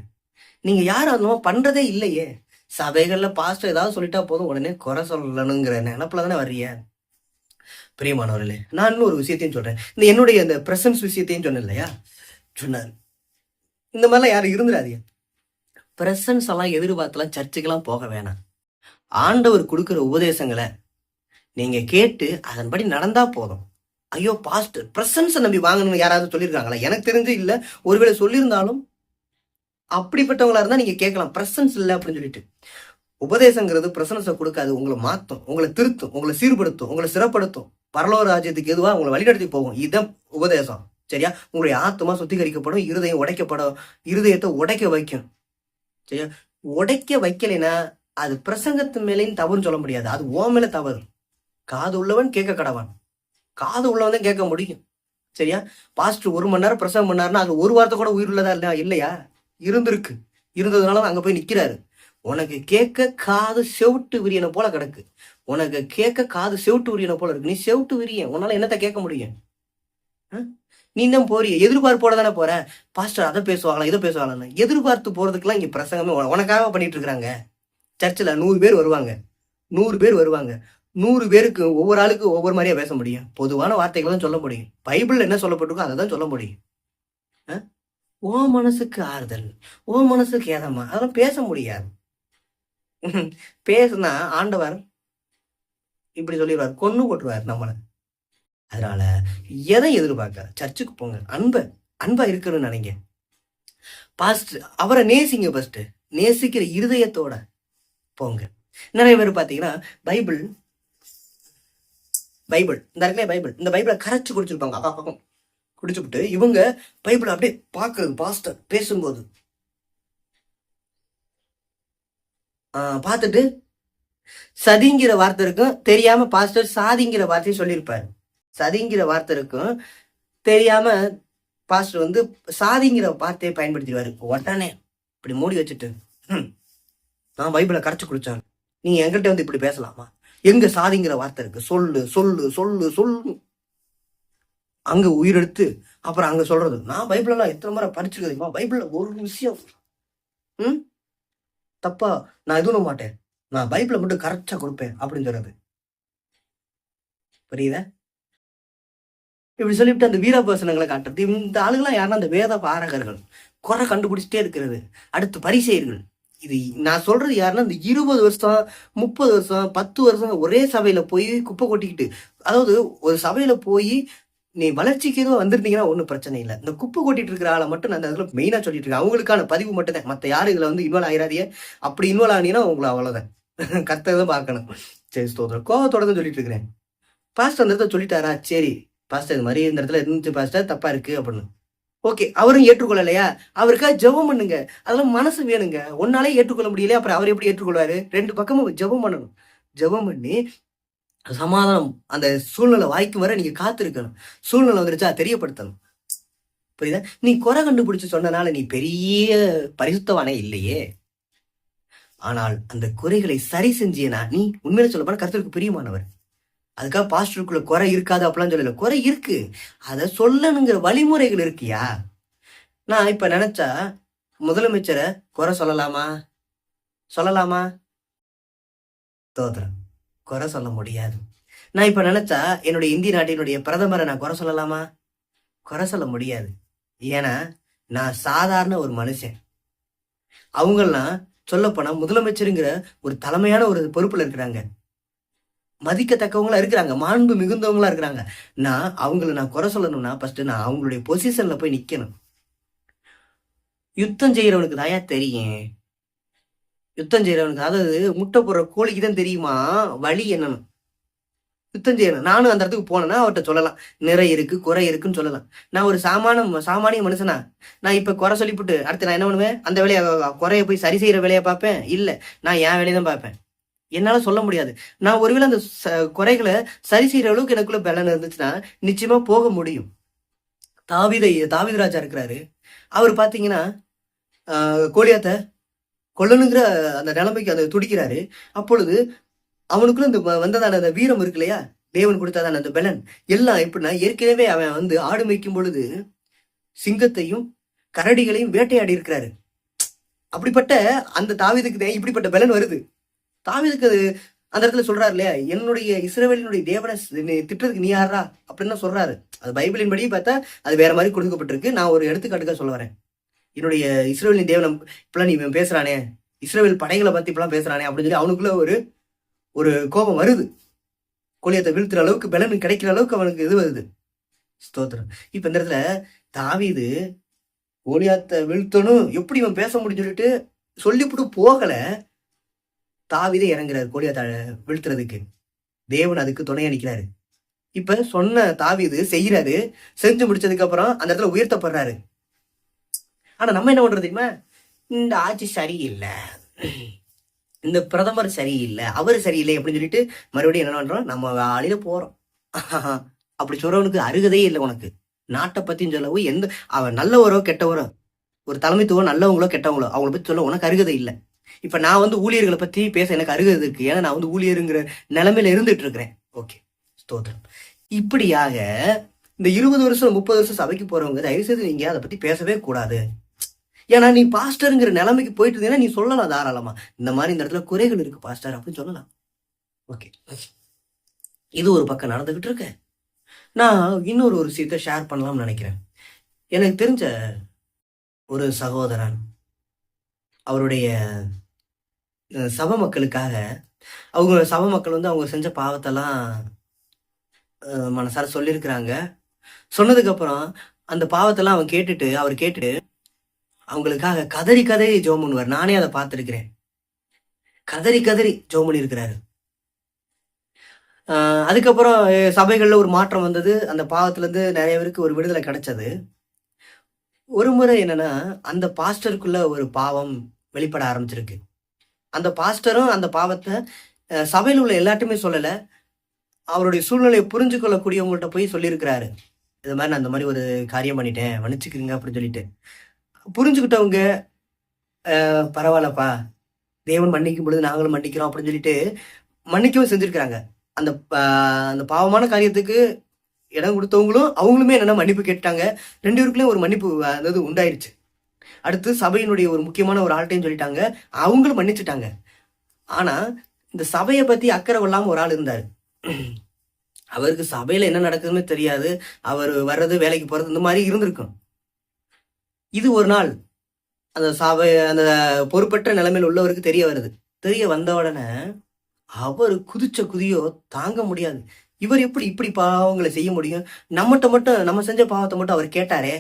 [SPEAKER 1] நீங்க யாரும் அந்த பண்றதே இல்லையே. சபைகள்ல பாஸ்டர் ஏதாவது சொல்லிட்டா போதும் உடனே குறை சொல்லணுங்கிற நினைப்புல தானே வர்றீங்க. பிரியமானவர்களே, நான் இன்னும் ஒரு விஷயத்தையும் சொல்றேன். இந்த என்னுடைய இந்த பிரசன்ஸ் விஷயத்தையும் சொன்னேன் இல்லையா, சொன்னார். இந்த மாதிரிலாம் யாரும் இருந்துடாதீங்க. பிரசன்ஸ் எல்லாம் எதிர்பார்த்தலாம் சர்ச்சுக்கெல்லாம் போக வேணாம். ஆண்டவர் கொடுக்குற உபதேசங்களை நீங்க கேட்டு அதன்படி நடந்தா போதும். ஐயோ பாஸ்டர் பிரசன்ஸை நம்பி வாங்கணும்னு யாராவது சொல்லியிருக்காங்களா? எனக்கு தெரிஞ்சு இல்லை. ஒருவேளை சொல்லியிருந்தாலும் அப்படிப்பட்டவங்களா இருந்தா நீங்க கேட்கலாம், பிரசன்ஸ் இல்லை அப்படின்னு சொல்லிட்டு. உபதேசங்கிறது பிரசன்ஸை கொடுக்காது. உங்களை மாற்றும், உங்களை திருத்தும், உங்களை சீர்படுத்தும், உங்களை சிறப்படுத்தும், பரலோக ராஜ்யத்துக்கு எதுவா உங்களை வழிநடத்தி போகும். இதுதான் உபதேசம். சரியா? உங்களுடைய ஆத்மா சுத்திகரிக்கப்படும், இருதயம் உடைக்கப்படும், இருதயத்தை உடைக்க வைக்கும். சரியா? உடைக்க வைக்கலைன்னா அது பிரசங்கத்து மேலேயும் தவறுன்னு சொல்ல முடியாது. அது ஓ மேல தவறு. காது உள்ளவன் கேட்க கடவான். காது உள்ளவன் தான் கேட்க முடியும். சரியா? பாஸ்டர் 1 மணி நேரம் பிரசங்கம் பண்ணாருன்னா அது ஒரு வார்த்தை கூட உயிர் உள்ளதா இல்லையா? இருந்திருக்கு. இருந்ததுனால அங்க போய் நிக்கிறாரு. உனக்கு கேட்க காது செவிட்டு விரியனை போல கிடக்கு. உனக்கு கேட்க காது செவிட்டு விரியனை போல இருக்கு. நீ செவிட்டு விரிய, உன்னால என்னத்த கேட்க முடியும்? நீ தான் போறிய எதிர்பார்ப்போட தானே போற. பாஸ்டர் அதை பேசுவாங்களா இதை பேசுவாங்கன்னு எதிர்பார்த்து போறதுக்கெல்லாம் இங்க பிரசங்கமே உனக்காக பண்ணிட்டு இருக்கிறாங்க. சர்ச்சில் 100 பேர் வருவாங்க, 100 பேர் வருவாங்க. 100 பேருக்கு ஒவ்வொரு ஆளுக்கு ஒவ்வொரு மாதிரியா பேச முடியும். பொதுவான வார்த்தைகளை தான் சொல்ல முடியும். பைபிள் என்ன சொல்லப்பட்டிருக்கோ அதை தான் சொல்ல முடியும். ஓ மனசுக்கு ஆறுதல், ஓ மனசுக்கு ஏதமா, அதெல்லாம் பேச முடியாது. பேசுனா ஆண்டவர் இப்படி சொல்லிடுவார், கொன்னு போட்டுருவார் நம்மளை. அதனால எதை எதிர்பார்க்க? சர்ச்சுக்கு போங்க, அன்பா இருக்கணும்னு நினைங்க. பாஸ்ட் அவரை நேசிங்க. ஃபர்ஸ்ட் நேசிக்கிற இருதயத்தோட போங்க. நிறைய பேர் பாத்தீங்கன்னா பைபிள் இந்த இடத்துல பைபிள், இந்த பைபிளை கரைச்சு குடிச்சிருப்பாங்க. அப்பா குடிச்சுவிட்டு இவங்க பைபிளை அப்படியே பார்க்கறது, பாஸ்டர் பேசும்போது பார்த்துட்டு சதிங்கிற வார்த்தை இருக்கும், தெரியாம பாஸ்டர் சாதிங்கிற வார்த்தையை சொல்லியிருப்பாரு. சதிங்கிற வார்த்தை இருக்கும், தெரியாம பாஸ்டர் வந்து சாதிங்கிற வார்த்தையை பயன்படுத்திடுவாரு. உடனே இப்படி மூடி வச்சுட்டு நான் பைபிளை கரைச்சு குடிச்சாங்க, நீ என்கிட்ட வந்து இப்படி பேசலாமா? எங்க சாதிங்கிற வார்த்தை இருக்கு, சொல்லு சொல்லு சொல்லு சொல்லு. அங்க உயிரெடுத்து அப்புறம் அங்க சொல்றது, நான் பைபிளெல்லாம் எத்தனை முறை படிச்சிருக்கேன், பைபிள்ல ஒரு விஷயம் தப்பா நான் எதுவும் மாட்டேன், நான் பைபிளை மட்டும் கரெக்டா கொடுப்பேன் அப்படின்னு சொல்றது. புரியுதா? இப்படி சொல்லிவிட்டு அந்த வீரபோசனங்களை காட்டுறது. இந்த ஆளுங்களாம் யாருன்னா அந்த வேத பாரகர்கள், குறை கண்டுபிடிச்சிட்டே இருக்கிறது. அடுத்து பரிசேயர்கள். இது நான் சொல்றது யாருன்னா இந்த 20 வருஷம் 30 வருஷம் 10 வருஷம் ஒரே சபையில போய் குப்பை கொட்டிக்கிட்டு, அதாவது ஒரு சபையில போய் நீ வளர்ச்சிக்கு எதுவும் வந்திருந்தீங்கன்னா ஒன்றும் பிரச்சனை இல்லை. இந்த குப்பை கொட்டிட்டு இருக்கிற ஆளை மட்டும் நான் அந்த இடத்துல மெயினாக சொல்லிட்டு இருக்கேன். அவங்களுக்கான பதிவு மட்டும் தான், மற்ற யாரும் இதில் வந்து இன்வால்வ் ஆயிராதியே. அப்படி இன்வால்வ் ஆனீங்கன்னா உங்களை அவ்வளோதான் கர்த்தர் பார்க்கணும். சரி, ஸ்தோத்திரம். கோவத்தோட தான் சொல்லிட்டு இருக்கிறேன். பாஸ்டர் அந்த இடத்துல சொல்லிட்டாரா, சரி பாஸ்டர் இது மாதிரி இந்த இடத்துல இருந்துச்சு பாஸ்டர், தப்பா இருக்கு அப்படின்னு. ஓகே, அவரும் ஏற்றுக்கொள்ளலையா, அவருக்காக ஜெபம் பண்ணுங்க. அதெல்லாம் மனசு வேணுங்க. ஒன்னாலே ஏற்றுக்கொள்ள முடியலையா, அப்புறம் அவர் எப்படி ஏற்றுக்கொள்வாரு? 2 பக்கமும் ஜெபம் பண்ணணும். ஜெபம் பண்ணி சமாதானம், அந்த சூழ்நிலை வாய்க்கும் வர நீங்க காத்திருக்கணும். சூழ்நிலை வந்துருச்சா தெரியப்படுத்தணும். புரியுதா? நீ குறை கண்டுபிடிச்சு சொன்னனால நீ பெரிய பரிசுத்தவானே இல்லையே. ஆனால் அந்த குறைகளை சரி செஞ்சியனா நீ உண்மையில சொல்ல போனா கர்த்தருக்கு பிரியமானவர். அதுக்காக பாஸ்டருக்குள்ள குறை இருக்காது அப்படிலாம் சொல்லல, குறை இருக்கு. அதை சொல்லணுங்கிற வழிமுறைகள் இருக்கியா? நான் இப்ப நினைச்சா முதலமைச்சரை குறை சொல்லலாமா? சொல்லலாமா? தோத்திரம், குறை சொல்ல முடியாது. நான் இப்ப நினைச்சா என்னுடைய இந்திய நாட்டினுடைய பிரதமரை நான் குறை சொல்லலாமா? குறை சொல்ல முடியாது. ஏன்னா நான் சாதாரண ஒரு மனுஷன். அவங்கெல்லாம் சொல்ல போனா முதலமைச்சருங்கிற ஒரு தலைமையான ஒரு பொறுப்புல இருக்கிறாங்க, மதிக்கத்தக்கவங்களா இருக்கிறாங்க, மாண்பு மிகுந்தவங்களா இருக்கிறாங்க. நான் குறை சொல்லணும்னா ஃபர்ஸ்ட் நான் அவங்களுடைய பொசிஷன்ல போய் நிக்கணும். யுத்தம் செய்யறவனுக்கு தாயா தெரியும், யுத்தம் செய்யறவனுக்கு, அதாவது முட்டை போடுற கோழிக்கு தான் தெரியுமா வழி என்னன்னு. யுத்தம் செய்யணும். நானும் அந்த இடத்துக்கு போனேன்னா அவர்கிட்ட சொல்லலாம், நிறை இருக்கு குறை இருக்குன்னு சொல்லலாம். நான் ஒரு சாமானிய மனுஷனா? நான் இப்ப குறை சொல்லிவிட்டு அடுத்து நான் என்ன பண்ணுவேன்? அந்த வேலையை குறைய போய் சரி செய்யற வேலையை பார்ப்பேன்? இல்லை, நான் என் வேலையை தான் பார்ப்பேன். என்னால சொல்ல முடியாது. நான் ஒருவேளை அந்த குறைகளை சரி செய்யற அளவுக்கு எனக்குள்ள பலன் இருந்துச்சுன்னா நிச்சயமா போக முடியும். தாவீது ராஜா இருக்கிறாரு, அவர் பாத்தீங்கன்னா கோலியாத்த கொல்லணுங்கிற அந்த நிலைமைக்கு அந்த துடிக்கிறாரு. அப்பொழுது அவனுக்குள்ள இந்த வந்ததான அந்த வீரம் இருக்கு இல்லையா, தேவன் கொடுத்தாதான அந்த பலன் எல்லாம் எப்படின்னா, ஏற்கனவே அவன் வந்து ஆடு மேய்க்கும் பொழுது சிங்கத்தையும் கரடிகளையும் வேட்டையாடி இருக்கிறாரு. அப்படிப்பட்ட அந்த தாவீதுக்கு இப்படிப்பட்ட பலன் வருது. தாவீதுக்கு அது அந்த இடத்துல சொல்றாரு இல்லையா, என்னுடைய இஸ்ரவேலினுடைய தேவனை திட்டுறதுக்கு நீ யாரா அப்படின்னு சொல்றாரு. அது பைபிளின் படி பார்த்தா அது வேற மாதிரி கொடுக்கப்பட்டிருக்கு. நான் ஒரு எடுத்துக்காட்டுக்காக சொல்ல வரேன். என்னுடைய இஸ்ரவேலின் தேவனை இப்பெல்லாம் நீ பேசுறானே, இஸ்ரவேல் படைகளை பத்தி இப்பெல்லாம் பேசுறானே அப்படின்னு சொல்லி அவனுக்குள்ள ஒரு கோபம் வருது. கோலியாத்தை வீழ்த்துற அளவுக்கு பலன் கிடைக்கிற அளவுக்கு அவனுக்கு இது வருது. ஸ்தோத்திரம். இப்ப இந்த இடத்துல தாவீது கோலியாத்தை வீழ்த்தணும், எப்படி இவன் பேச முடியும் சொல்லிட்டு சொல்லிவிட்டு போகல, தாவீதே இறங்குறாரு கோலியாத்தை வீழ்த்துறதுக்கு. தேவன் அதுக்கு துணை அளிக்கிறாரு. இப்ப சொன்ன தாவீது செய்யறாரு, செஞ்சு முடிச்சதுக்கு அப்புறம் அந்த இடத்துல உயர்த்தப்படுறாரு. ஆனா நம்ம என்ன பண்றது தெரியுமா? இந்த ஆட்சி சரியில்லை, இந்த பிரதமர் சரியில்லை, அவர் சரியில்லை அப்படின்னு சொல்லிட்டு மறுபடியும் என்ன பண்றோம்? நம்ம ஆளில போறோம். அப்படி சொல்றவனுக்கு அருகதையே இல்லை. உனக்கு நாட்டை பத்தியும் சொல்லவும் எந்த அவன் நல்லவரோ கெட்டவரோ, ஒரு தலைமைத்துவம் நல்லவங்களோ கெட்டவங்களோ அவங்கள பத்தி சொல்ல உனக்கு அருகதை இல்லை. இப்ப நான் வந்து ஊழியர்களை பத்தி பேச எனக்கு அருகதை இருக்கு. ஏன்னா நான் வந்து ஊழியருங்கிற நிலைமையில இருந்துட்டு இருக்கிறேன். ஓகே, ஸ்தோத்திரம். இப்படியாக இந்த 20 வருஷம் 30 வருஷம் சபைக்கு போறவங்க தயவு செய்து நீங்க அதை பத்தி பேசவே கூடாது. ஏன்னா நீ பாஸ்டருங்கிற நிலைமைக்கு போயிட்டு இருந்தீங்கன்னா நீ சொல்லலாம் தாராளமா, இந்த மாதிரி இந்த இடத்துல குறைகள் இருக்கு பாஸ்டர் அப்படின்னு சொல்லலாம். ஓகே, இது ஒரு பக்கம் நடந்துகிட்டு இருக்க. நான் இன்னொரு விஷயத்த ஷேர் பண்ணலாம்னு நினைக்கிறேன். எனக்கு தெரிஞ்ச ஒரு சகோதரன் அவருடைய சபை மக்களுக்காக, அவங்க சபை மக்கள் வந்து அவங்க செஞ்ச பாவத்தெல்லாம் மனசார சொல்லியிருக்கிறாங்க. சொன்னதுக்கு அப்புறம் அந்த பாவத்தெல்லாம் அவர் கேட்டுட்டு அவங்களுக்காக கதறி ஜெபம் பண்ணுவார். நானே அதை பார்த்துருக்கிறேன். கதறி ஜெபம் பண்ணியிருக்கிறாரு. அதுக்கப்புறம் சபைகள்ல ஒரு மாற்றம் வந்தது. அந்த பாவத்திலேருந்து நிறைய பேருக்கு ஒரு விடுதலை கிடைச்சது. ஒரு முறை என்னன்னா, அந்த பாஸ்டருக்குள்ள ஒரு பாவம் வெளிப்பட ஆரம்பிச்சிருக்கு. அந்த பாஸ்டரும் அந்த பாவத்த சபையில உள்ள எல்லார்ட்டயுமே சொல்லல. அவருடைய சூழ்நிலைய புரிஞ்சு கொள்ளக்கூடியவங்கள்ட்ட போய் சொல்லியிருக்கிறாரு. இது மாரி நான் இந்த மாரி ஒரு காரியம் பண்ணிட்டேன். மன்னிச்சுக்கங்க அப்படின்னு சொல்லிட்டு. புரிஞ்சுக்கிட்டவங்க, பரவால்லப்பா, தேவன் மன்னிக்கும் பொழுது நாங்களும் மன்னிக்கிறோம் அப்படின்னு சொல்லிட்டு மன்னிக்கவும் செஞ்சிருக்கிறாங்க. அந்த அந்த பாவமான காரியத்துக்கு இடம் குடுத்தவங்களும், அவங்களுமே என்னன்னா மன்னிப்பு கேட்டுட்டாங்க. 2 பேருக்குள்ளயும் ஒரு மன்னிப்பு அதாவது உண்டாயிருச்சு. அடுத்து சபையினுடைய ஒரு முக்கியமான ஒரு ஆள்ட்டயும் சொல்லிட்டாங்க. அவங்களும் மன்னிச்சுட்டாங்க. ஆனா, இந்த சபைய பத்தி அக்கறை கொள்ளாம ஒரு ஆள் இருந்தாரு. அவருக்கு சபையில என்ன நடக்குதுன்னு தெரியாது. அவரு வர்றது, வேலைக்கு போறது இந்த மாரி இருந்திருக்கும். இது ஒரு நாள் அந்த அந்த பொறுப்பற்ற நிலைமையில உள்ளவருக்கு தெரிய வருது. தெரிய வந்த உடனே அவரு குதிச்ச குதியோ தாங்க முடியாது. இவர் எப்படி இப்படி பாவங்கள செய்ய முடியும்? நம்மட்ட மட்டும் நம்ம செஞ்ச பாவத்த மட்டும் அவர் கேட்டாரே!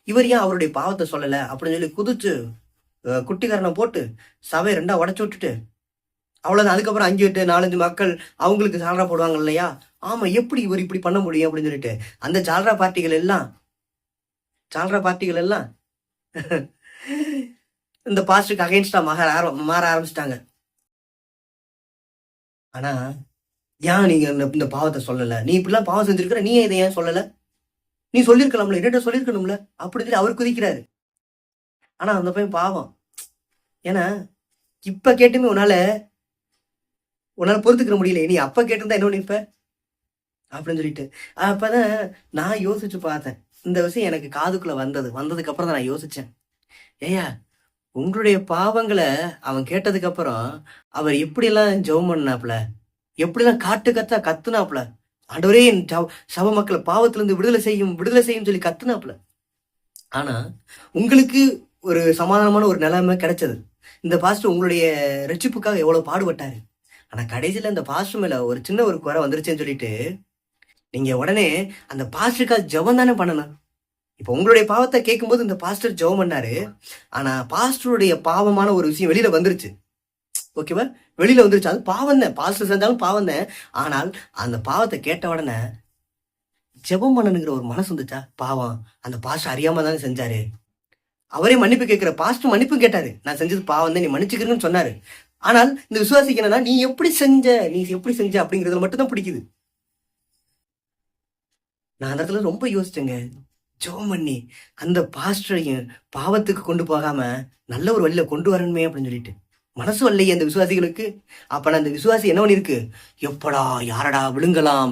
[SPEAKER 1] இவர் ஏன் அவருடைய பாவத்த சொல்லல? அப்படின்னு சொல்லி குதிச்சு குட்டிக்கரணம் போட்டு சபைய 2ஆ உடைச்சு விட்டுட்டு, அவ்வளோதான். அதுக்கப்புறம் 5, 8, 4, 5 மக்கள் அவங்களுக்கு ஜால்ரா போடுவாங்க இல்லையா? ஆமா, எப்படி இவர் இப்படி பண்ண முடியும்? அப்படின்னு சொல்லிட்டு, அந்த ஜால்ரா பார்ட்டிகள் எல்லாம் இந்த பாஸ்டருக்கு அகைன்ஸ்டா மாற ஆரம்பிச்சுட்டாங்க. ஆனா, ஏன் நீங்க இந்த பாவத்த சொல்லல? நீ இப்படிலாம் பாவம் செஞ்சிருக்கிற, நீ இதை ஏன் சொல்லல? நீ சொல்லியிருக்கலாம்ல, என்கிட்ட சொல்லியிருக்கணும்ல அப்படின்னு சொல்லி அவர் குதிக்கிறாரு. ஆனா அந்த பையன் பாவம். ஏன்னா, இப்ப கேட்டுமே உன்னால பொறுத்துக்கிற முடியல. நீ அப்ப கேட்டிருந்தா என்ன பண்ணிருப்ப? அப்படின்னு சொல்லிட்டு. அப்பதான் நான் யோசிச்சு பார்த்தேன். இந்த விஷயம் எனக்கு காதுக்குள்ள வந்ததுக்கு அப்புறம் தான் நான் யோசிச்சேன். ஏய்யா, உங்களுடைய பாவங்கள அவன் கேட்டதுக்கு அப்புறம் அவர் எப்படியெல்லாம் ஜெபம் பண்ணாப்ல, எப்படிலாம் கத்துனாப்ல. ஆண்டவரே, என் சப மக்களை பாவத்திலிருந்து விடுதலை செய்யும் சொல்லி கத்துனாப்ல. ஆனா உங்களுக்கு ஒரு சமாதானமான ஒரு நிலைமை கிடைச்சது. இந்த பாஸ்டர் உங்களுடைய ரட்சிப்புக்காக எவ்வளவு பாடுபட்டாரு. ஆனா கடைசியில இந்த பாஸ்டர் மேல ஒரு சின்ன ஒரு குறை வந்துருச்சுன்னு சொல்லிட்டு நீங்க உடனே அந்த பாஸ்டருக்காக ஜெபம் தானே பண்ணணும். இப்ப உங்களுடைய பாவத்தை கேட்கும்போது இந்த பாஸ்டர் ஜெபம் பண்ணாரு. ஆனா பாஸ்டருடைய பாவமான ஒரு விஷயம் வெளியில வந்துருச்சு. ஓகேவா? வெளியில வந்துருச்சு. அது பாவம் தான். பாஸ்டர் செஞ்சாலும் பாவம் தான். ஆனால் அந்த பாவத்தை கேட்ட உடனே ஜெபம் பண்ணணுங்கிற ஒரு மனசு வந்துச்சா? பாவம், அந்த பாஸ்டர் அறியாம தானே செஞ்சாரு. அவரே மன்னிப்பு கேட்கிற பாஸ்டர் மன்னிப்பு கேட்டாரு. நான் செஞ்சது பாவம் தான், நீ மன்னிச்சுக்கிறேன்னு சொன்னாரு. ஆனால் இந்த விசுவாசிக்கு என்னன்னா, நீ எப்படி செஞ்ச அப்படிங்கிறதுல மட்டும் தான் பிடிக்குது. நான் அந்த இடத்துல ரொம்ப யோசிச்சேங்க. ஜெபம் பண்ணி அந்த பாஸ்டரையும் பாவத்துக்கு கொண்டு போகாம நல்ல ஒரு வழியில கொண்டு வரணுமே அப்படின்னு சொல்லிட்டு மனசு வரலையே அந்த விசுவாசிகளுக்கு. அப்ப அந்த விசுவாசி என்ன பண்ணிருக்கு? எப்படா யாரடா விழுங்கலாம்,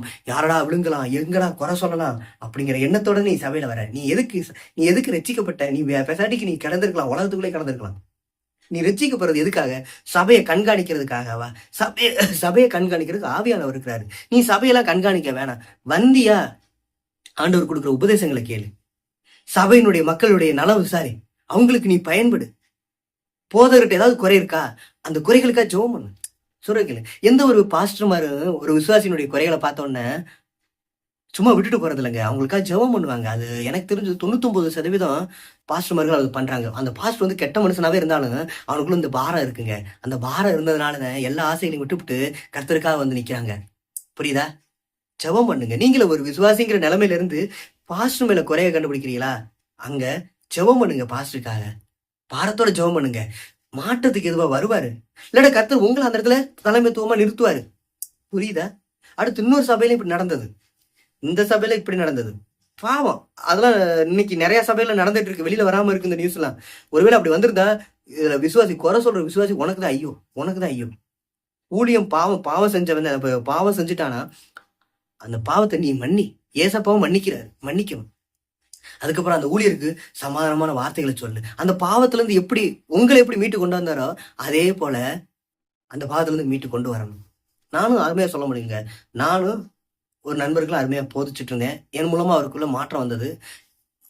[SPEAKER 1] எங்கடா குறை சொல்லலாம் அப்படிங்கிற எண்ணத்தோட நீ சபையில வர. நீ எதுக்கு ரட்சிக்கப்பட்ட? நீ பெசாட்டிக்கு நீ கிடந்திருக்கலாம், உலகத்துக்குள்ளே கிடந்திருக்கலாம். நீ ரட்சிக்கப்படுறது எதுக்காக? சபையை கண்காணிக்கிறதுக்காகவா? சபையை கண்காணிக்கிறதுக்கு ஆவியானவர் இருக்கிறாரு. நீ சபையெல்லாம் கண்காணிக்க வேணாம். வந்தியா, ஆண்டவர் கொடுக்குற உபதேசங்களை கேளு. சபையினுடைய மக்களுடைய நலம் விசாரி. அவங்களுக்கு நீ பயன்படு. போதகர்கிட்ட ஏதாவது குறை இருக்கா? அந்த குறைகளுக்காக ஜெபம் பண்ணு. சொல்றீங்களே, எந்த ஒரு பாஸ்டர்மாரும் ஒரு விசுவாசியினுடைய குறைகளை பார்த்த உடனே சும்மா விட்டுட்டு போறது இல்லைங்க. அவங்களுக்காக ஜெபம் பண்ணுவாங்க. அது எனக்கு தெரிஞ்சு 99% பாஸ்டர்மார்கள் அது பண்றாங்க. அந்த பாஸ்டர் வந்து கெட்ட மனுஷனாவே இருந்தாலும் அவனுக்குள்ள இந்த பாரம் இருக்குங்க. அந்த பாரம் இருந்ததுனாலதான் எல்லா ஆசைகளையும் விட்டுவிட்டு கர்த்தருக்காக வந்து நிக்கிறாங்க. புரியுதா? ஜெபம் பண்ணுங்க. நீங்களும் ஒரு விசுவாசிங்கிற நிலைமையில இருந்து பாஸ்டர் மேல குறைய கண்டுபிடிக்கிறீங்களா? அங்க ஜெபம் பண்ணுங்க. பாஸ்டருக்காக பாரத்தோட ஜெபம் பண்ணுங்க. மாற்றத்துக்கு எதுவா வருவாரு. இல்லாட்ட கர்த்தர் உங்களை அந்த இடத்துல தலைமைத்துவமா நிறுத்துவாரு. புரியுதா? அடுத்து இன்னொரு சபையில இப்படி நடந்தது. இந்த சபையில இப்படி நடந்தது. பாவம், அதெல்லாம் இன்னைக்கு நிறைய சபையில நடந்துட்டு இருக்கு. வெளியில வராம இருக்கு இந்த நியூஸ் எல்லாம். ஒருவேளை அப்படி வந்திருந்தா இதுல விசுவாசி குறை சொல்ற விசுவாசி உனக்குதான் ஐயோ. ஊழியம் பாவம் செஞ்சவன் பாவம் செஞ்சுட்டானா அந்த பாவத்தை நீ ஏசப்பாவும் மன்னிக்கணும். அதுக்கப்புறம் அந்த ஊழியருக்கு சமாதானமான வார்த்தைகளை சொல்லு. அந்த பாவத்துல இருந்து உங்களை எப்படி மீட்டு கொண்டு வந்தாரோ அதே போல அந்த பாவத்துல இருந்து மீட்டு கொண்டு வரணும். நானும் அருமையா சொல்ல முடியுங்க. நானும் ஒரு நண்பர்களும் அருமையா போதிச்சுட்டு இருந்தேன். என் மூலமா அவருக்குள்ள மாற்றம் வந்தது.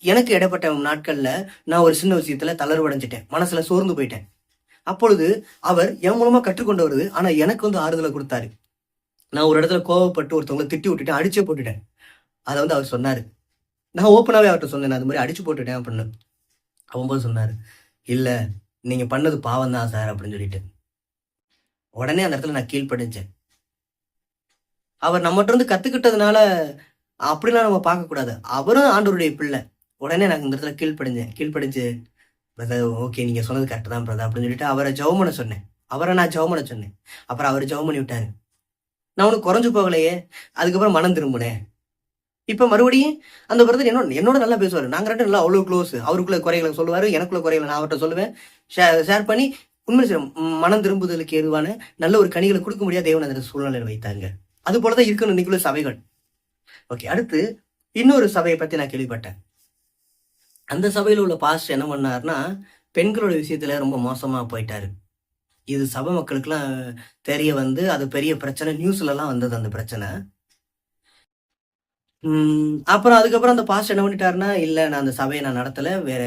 [SPEAKER 1] எனக்கு இடைப்பட்ட நாட்கள்ல நான் ஒரு சின்ன விஷயத்துல தளர்வடைஞ்சிட்டேன். மனசுல சோர்ந்து போயிட்டேன். அப்பொழுது அவர் என் மூலமா கற்றுக்கொண்டு வருது. ஆனா எனக்கு வந்து ஆறுதலை கொடுத்தாரு. நான் ஒரு இடத்துல கோவப்பட்டு ஒருத்தவங்களை திட்டி விட்டுட்டேன், அடிச்சே போட்டுட்டேன். அதை வந்து அவர் சொன்னாரு. நான் ஓப்பனாவே அவர்கிட்ட சொன்னேன், அது மாதிரி அடிச்சு போட்டுட்டேன் அப்படின்னு. அவன் சொன்னாரு, இல்ல நீங்க பண்ணது பாவம் தான் சார் அப்படின்னு சொல்லிட்டு. உடனே அந்த இடத்துல நான் கீழ்ப்படிஞ்சேன். அவர் நம்மகிட்ட இருந்து கத்துக்கிட்டதுனால அப்படிலாம் நம்ம பார்க்கக்கூடாது. அவரும் ஆண்டவருடைய பிள்ளை. உடனே நான் இந்த இடத்துல கீழ்ப்படிஞ்சு பிரதர் ஓகே நீங்க சொன்னது கரெக்ட் தான் பிரதர் அப்படின்னு சொல்லிட்டு அவரை ஜெபம் பண்ண சொன்னேன். நான் ஜெபம் பண்ண சொன்னேன். அப்புறம் அவர் ஜெபம் பண்ணி விட்டாரு. நான் ஒன்றும் குறைஞ்சு போகலையே. அதுக்கப்புறம் மனம் திரும்பினேன். இப்ப மறுபடியும் அந்த பிரதர் என்னோட நல்லா பேசுவாரு. நாங்க ரெண்டு நல்லா அவ்வளவு க்ளோஸ். அவருக்குள்ள குறைகளை சொல்லுவாரு, எனக்குள்ள குறைகளை நான் அவர்கிட்ட சொல்லுவேன். ஷேர் பண்ணி உண்மை மனம் திரும்புதலுக்கு ஏதுவான நல்ல ஒரு கனிகளை கொடுக்க முடியாத தேவன் அந்த சூழ்நிலையில் வைத்தாங்க. அது போலதான் இருக்கணும் இன்னைக்குள்ள சபைகள். ஓகே, அடுத்து இன்னொரு சபையை பத்தி நான் கேள்விப்பட்டேன். அந்த சபையில உள்ள பாஸ்டர் என்ன பண்ணாருன்னா, பெண்களோட விஷயத்துல ரொம்ப மோசமா போயிட்டாரு. இது சபை மக்களுக்குலாம் தெரிய வந்து அது பெரிய பிரச்சனை, நியூஸ்ல எல்லாம் வந்தது அந்த பிரச்சனை. அப்புறம் அதுக்கப்புறம் அந்த பாஸ்டர் என்ன பண்ணிட்டாருன்னா, இல்ல நான் அந்த சபையை நான் நடத்தல, வேற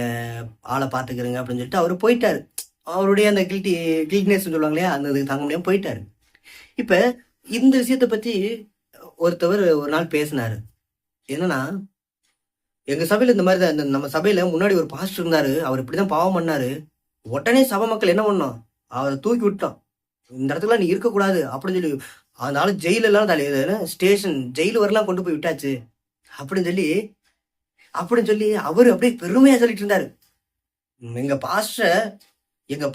[SPEAKER 1] ஆளை பாத்துக்கிறேங்க அப்படின்னு சொல்லிட்டு அவரு போயிட்டாரு. அவருடைய அந்த கில்ட்னஸ் சொல்லுவாங்க இல்லையா, அந்த இது தாங்க முடியாம போயிட்டாரு. இப்ப இந்த விஷயத்த பத்தி ஒருத்தவர் ஒரு நாள் பேசினாரு. என்னன்னா, எங்க சபையில இந்த மாதிரி தான், நம்ம சபையில முன்னாடி ஒரு பாஸ்டர் இருந்தாரு, அவர் இப்படிதான் பாவம் பண்ணாரு. உடனே சபை மக்கள் என்ன பண்ணோம், அவரை தூக்கி விட்டோம். இந்த இடத்துல நீ இருக்கக்கூடாது அப்படின்னு சொல்லி, அதனால ஜெயில எல்லாம் ஸ்டேஷன் ஜெயிலு வரலாம் கொண்டு போய் விட்டாச்சு அப்படின்னு சொல்லி அவரு அப்படியே பெருமையா சொல்லிட்டு இருந்தாரு. எங்க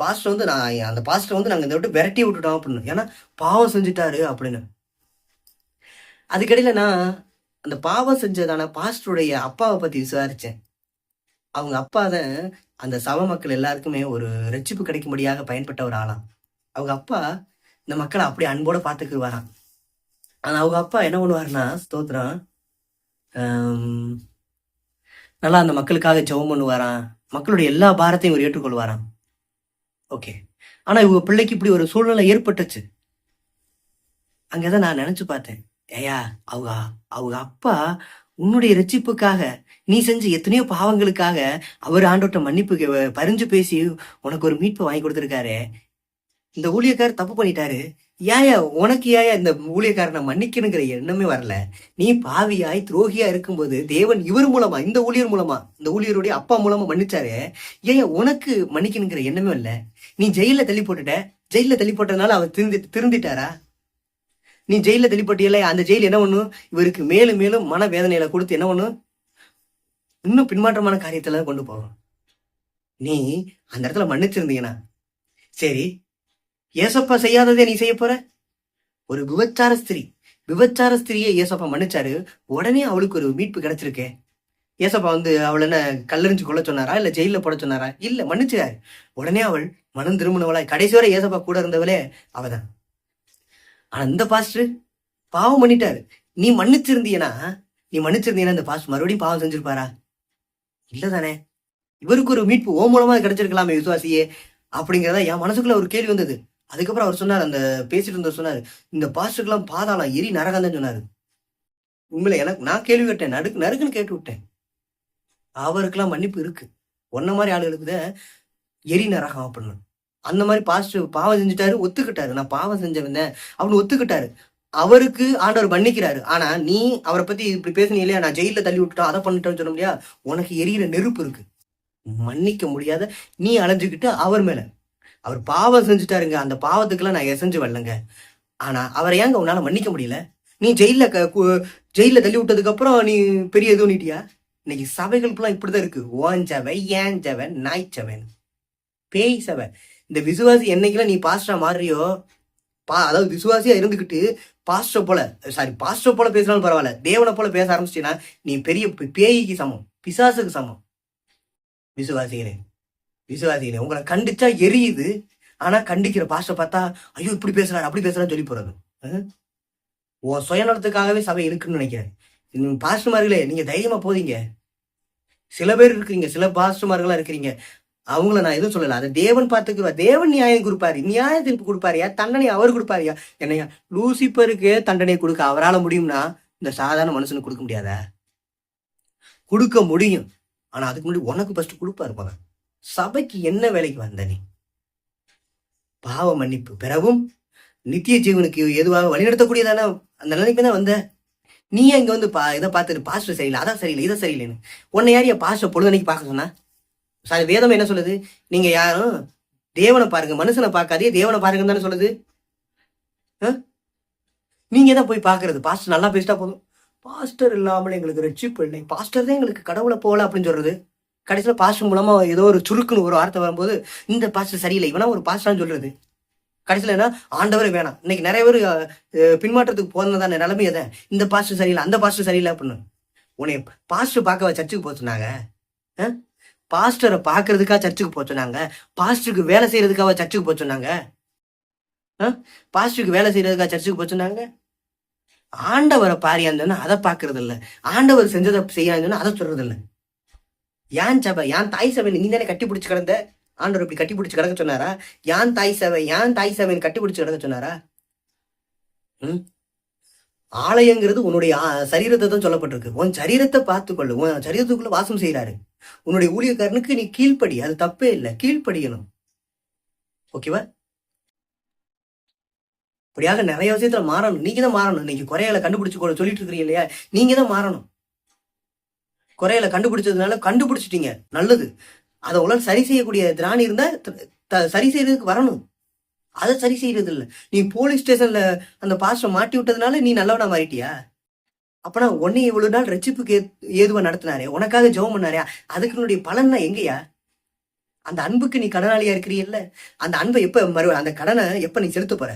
[SPEAKER 1] பாஸ்டர் வந்து அந்த பாஸ்டர் வந்து நாங்க இந்த விட்டு விரட்டி விட்டுட்டோம் அப்படின்னு, ஏன்னா பாவம் செஞ்சுட்டாரு அப்படின்னு. அதுக்கடையில நான் அந்த பாவம் செஞ்சதான பாஸ்டருடைய அப்பாவை பத்தி விசாரிச்சேன். அவங்க அப்பா தான் அந்த சபை மக்கள் எல்லாருக்குமே ஒரு ரட்சிப்பு கிடைக்கும்படியாக பயன்பட்ட ஒரு ஆளாம். அவங்க அப்பா இந்த மக்களை அப்படியே அன்போட பார்த்துக்குவாராம். ஆனா அவங்க அப்பா என்ன பண்ணுவாருன்னா, ஸ்தோத்திரம், நல்லா அந்த மக்களுக்காக ஜெபம் பண்ணுவாராம். மக்களுடைய எல்லா பாரத்தையும் இவர் ஏற்றுக்கொள்வாராம். ஓகே, ஆனா இவங்க பிள்ளைக்கு இப்படி ஒரு சூழ்நிலை ஏற்பட்டுச்சு. அங்கதான் நான் நினைச்சு பார்த்தேன், ஏயா அவங்க அப்பா உன்னுடைய ரட்சிப்புக்காக நீ செஞ்ச எத்தனையோ பாவங்களுக்காக அவர் ஆண்டோட்ட மன்னிப்பு பரிஞ்சு பேசி உனக்கு ஒரு மீட்பை வாங்கி கொடுத்துருக்காரு. இந்த ஊழியக்காரர் தப்பு பண்ணிட்டாரு, உனக்கு இந்த ஊழியக்காரனை மன்னிக்கணுங்கிற எண்ணமே வரல. நீ பாவியாய் துரோகியா இருக்கும்போது தேவன் இவர் மூலமா, இந்த ஊழியருடைய அப்பா மூலமா மன்னிச்சாரு. உனக்கு மன்னிக்கணுங்கிற எண்ணமே இல்ல. நீ ஜெயில தள்ளி போட்டதுனால அவர் திருந்திட்டாரா? நீ ஜெயில தள்ளி போட்டியல, அந்த ஜெயில் என்ன பண்ணும், இவருக்கு மேலும் மேலும் மன வேதனையில கொடுத்து என்ன பண்ணும், இன்னும் பின்மாற்றமான காரியத்துல கொண்டு போகும். நீ அந்த இடத்துல மன்னிச்சிருந்தீங்கன்னா சரி, ஏசப்பா செய்யாததே நீ செய்ய போற. ஒரு விபச்சார ஸ்திரியை ஏசப்பா மன்னிச்சாரு, உடனே அவளுக்கு ஒரு மீட்பு கிடைச்சிருக்கே. ஏசப்பா வந்து அவள் என்ன கல்லறிஞ்சு கொள்ள சொன்னாரா, இல்ல ஜெயில போட சொன்னாரா? இல்ல, மன்னிச்சாரு. உடனே அவள் மனம் திரும்பினவளாய் கடைசி வரை ஏசப்பா கூட இருந்தவளே அவதான். ஆனா இந்த பாஸ்டர் பாவம் பண்ணிட்டாரு. நீ மன்னிச்சிருந்தீனா இந்த பாஸ்டர் மறுபடியும் பாவம் செஞ்சிருப்பாரா? இல்லதானே. இவருக்கு ஒரு மீட்பு ஓ மூலமா கிடைச்சிருக்கலாமே விசுவாசியே அப்படிங்கிறத என் மனசுக்குள்ள ஒரு கேள்வி வந்தது. அதுக்கப்புறம் அவர் சொன்னார், அந்த பேசிட்டு இருந்த சொன்னாரு, இந்த பாஸ்டருக்கெல்லாம் பாதாளம் எரி நரகம் தான் சொன்னாரு. உண்மையில எனக்கு நான் கேள்வி கேட்டேன், நறுக்குன்னு கேட்டு விட்டேன். அவருக்கெல்லாம் மன்னிப்பு இருக்கு. ஒன்ன மாதிரி ஆளுகளுக்கு தான் எரி நரகம் அப்படின்னு. அந்த மாதிரி பாஸ்டர் பாவம் செஞ்சுட்டாரு, ஒத்துக்கிட்டாரு, நான் பாவம் செஞ்சவன் அப்படின்னு ஒத்துக்கிட்டாரு. அவருக்கு ஆண்டவர் மன்னிக்கிறாரு. ஆனா நீ அவரை பத்தி இப்படி பேசுனீங்க இல்லையா, நான் ஜெயில தள்ளி விட்டுட்டோம் அதை பண்ணிட்டோம்னு சொல்ல முடியா? உனக்கு எரியிற நெருப்பு இருக்கு, மன்னிக்க முடியாத நீ அலைஞ்சுக்கிட்டு அவர் மேல. அவர் பாவம் செஞ்சுட்டாருங்க, அந்த பாவத்துக்கெல்லாம் நான் எசைஞ்சு வரலங்க. ஆனா அவரை ஏங்க உன்னால மன்னிக்க முடியல? நீ ஜெயில தள்ளி விட்டதுக்கு அப்புறம் நீ பெரிய எதுவும் நீட்டியா? இன்னைக்கு சபைகளுக்குலாம் இப்படிதான் இருக்கு. ஓஞ்சவன், ஏஞ்சவன், நாய்ச்சவன், பேய் சபை. இந்த விசுவாசி என்னைக்கெல்லாம் நீ பாஸ்டரா மாறியோ, அதாவது விசுவாசியா இருந்துகிட்டு பாஸ்டர் போல பேசினாலும் பரவாயில்ல, தேவனை போல பேச ஆரம்பிச்சிட்டீங்கன்னா நீ பெரிய பேய்க்கு சமம், பிசாசுக்கு சமம். விசுவாசிகளே உங்களை கண்டிச்சா எரியுது. ஆனா கண்டிக்கிற பாஸ்டர் பார்த்தா ஐயோ இப்படி பேசுறாரு அப்படி பேசுறான்னு சொல்லி போறது. உன் சுயநலத்துக்காகவே சபை இருக்குன்னு நினைக்கிறேன். பாஸ்டர்மார்களே நீங்க தைரியமா போதீங்க. சில பேர் இருக்கிறீங்க, சில பாஸ்டர்மார்களா இருக்கிறீங்க, அவங்கள நான் எதுவும் சொல்லல. அதை தேவன் பார்த்துக்குவார். தேவன் நியாயம் கொடுப்பாரு, நியாய தீர்ப்பு கொடுப்பாரியா, தண்டனை அவர் கொடுப்பாரியா. என்னையா லூசிபருக்கு தண்டனை கொடுக்க அவரால் முடியும்னா இந்த சாதாரண மனுஷனுக்கு கொடுக்க முடியாத? கொடுக்க முடியும். ஆனா அதுக்கு முன்னாடி உனக்கு ஃபர்ஸ்ட் கொடுப்பாரு. மகன் சபைக்கு என்ன வேலைக்கு வந்த நீ? பாவ மன்னிப்பு பெறவும் நித்திய ஜீவனுக்கு எதுவாக வழிநடத்தக்கூடியதான அந்த நிலைக்கு தான் வந்த. நீ இங்க வந்து இதை பார்த்துட்டு பாஸ்டர் சரியில்லை, அதான் சரியில்லை, இதை சரியில்லைன்னு உன்னை யாரையா பாஸ்டர் பொழுதனைக்கு பார்க்க சொன்னா? வேதம் என்ன சொல்லுது? நீங்க யாரும் தேவனை பாருங்க, மனுஷனை பார்க்காதே, தேவனை பாருங்கன்னு தானே சொல்லுது. நீங்க தான் போய் பாக்குறது. பாஸ்டர் நல்லா பேசிட்டா போதும், பாஸ்டர் இல்லாமல் எங்களுக்கு ரட்சிப்பு இல்லை, பாஸ்டர் தான் எங்களுக்கு கடவுளை போல அப்படின்னு சொல்றது. கடைசியில பாஸ்டர் மூலமா ஏதோ ஒரு சுருக்குன்னு ஒரு வார்த்தை வரும்போது இந்த பாஸ்டர் சரியில்லை, இவனா ஒரு பாஸ்டர்னு சொல்றது. கடைசியில என்ன, ஆண்டவரே வேணாம். இன்னைக்கு நிறைய பேர் பின்மாற்றத்துக்கு போனதான நிலைமையை தான், இந்த பாஸ்டர் சரியில்லை, அந்த பாஸ்டர் சரியில்லை அப்படின்னு. உன்னை பாஸ்டர் பார்க்க சர்ச்சுக்கு போக சொன்னாங்க? பாஸ்டரை பார்க்கறதுக்காக சர்ச்சுக்கு போக சொன்னாங்க? பாஸ்டருக்கு வேலை செய்யறதுக்காக சர்ச்சுக்கு போக சொன்னாங்க? பாஸ்டருக்கு வேலை செய்யறதுக்காக சர்ச்சுக்கு போக சொன்னாங்க? ஆண்டவரை பாரியான்னு சொன்னா அதை பார்க்கறது இல்லை, ஆண்டவர் செஞ்சதை செய்யான்னு சொன்னா அதை சொல்றது இல்லை. ஏன் சபை, ஏன் தாய் சபை நீ தானே கட்டி பிடிச்சி கிடந்த? ஆண்டவர் இப்படி கட்டி பிடிச்சி கிடக்க சொன்னாரா? ஏன் தாய் சபைன்னு கட்டி பிடிச்சி கிடக்க சொன்னாரா? ஆலயங்கிறது உன்னுடைய சரீரத்தை தான் சொல்லப்பட்டிருக்கு. உன் சரீரத்தை பார்த்துக்கொள்ளு, உன் சரீரத்துக்குள்ள வாசம் செய்யறாரு. உன்னுடைய ஊழியக்காரனுக்கு நீ கீழ்ப்படி, அது தப்பே இல்லை, கீழ்ப்படியணும். ஓகேவா? அப்படியாக நிறைய விஷயத்துல மாறணும். நீங்க தான் மாறணும். நீங்க குறைகளை கண்டுபிடிச்சு சொல்லிட்டு இருக்கிறீங்க இல்லையா, நீங்க தான் மாறணும். குறைகளை கண்டுபிடிச்சதுனால கண்டுபிடிச்சிட்டீங்க, நல்லது. அதை உள்ள சரி செய்யக்கூடிய திராணி இருந்தா சரி செய்யறதுக்கு வரணும். அதை சரி செய்யறது இல்லை. நீ போலீஸ் ஸ்டேஷன்ல அந்த பாஸ்டர் மாட்டி விட்டதுனால நீ நல்லவனா மாறிட்டியா? அப்பனா உன்னை இவ்வளவு நாள் ரட்சிப்புக்கு ஏதுவா நடத்தினாரே, உனக்காக ஜெபம் பண்ணாரே, அதுக்குனுடைய பலன்னா எங்கயா? அந்த அன்புக்கு நீ கடனாளியா இருக்கிறீல்ல, அந்த அன்பை எப்ப அந்த கடனை எப்ப நீ செலுத்த போற?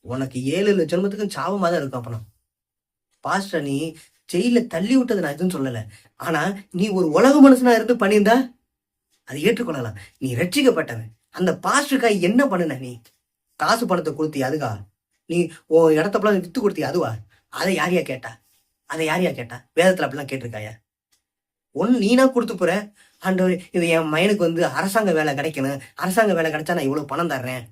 [SPEAKER 1] உனக்கு 7 ஜென்மத்துக்கும் சாபமா தான் இருக்கும். அப்பனா பாஸ்டர் நீ ஜெயில தள்ளி விட்டது நான் எதுவும் சொல்லல, ஆனா நீ ஒரு உலக மனுஷனா இருந்து பண்ணியிருந்தா அது ஏற்றுக்கொள்ளலாம். நீ ரட்சிக்கப்பட்டவன். அந்த பாஸ்டருக்காக என்ன பண்ணுன? நீ காசு பணத்தை கொடுத்தி அதுக்கா? நீ உன் இடத்தப்பெல்லாம் வித்து கொடுத்தி அதுவா? அதை யாரையா கேட்டா? வேதத்துல அப்படிலாம் கேட்டிருக்காயா? நீனா கொடுத்து போற. ஆண்டவர், இது என் மயனுக்கு அரசாங்க வேலை கிடைக்கணும், அரசாங்க வேலை கிடைச்சா நான் இவ்வளவு பணம் தர்றேன்,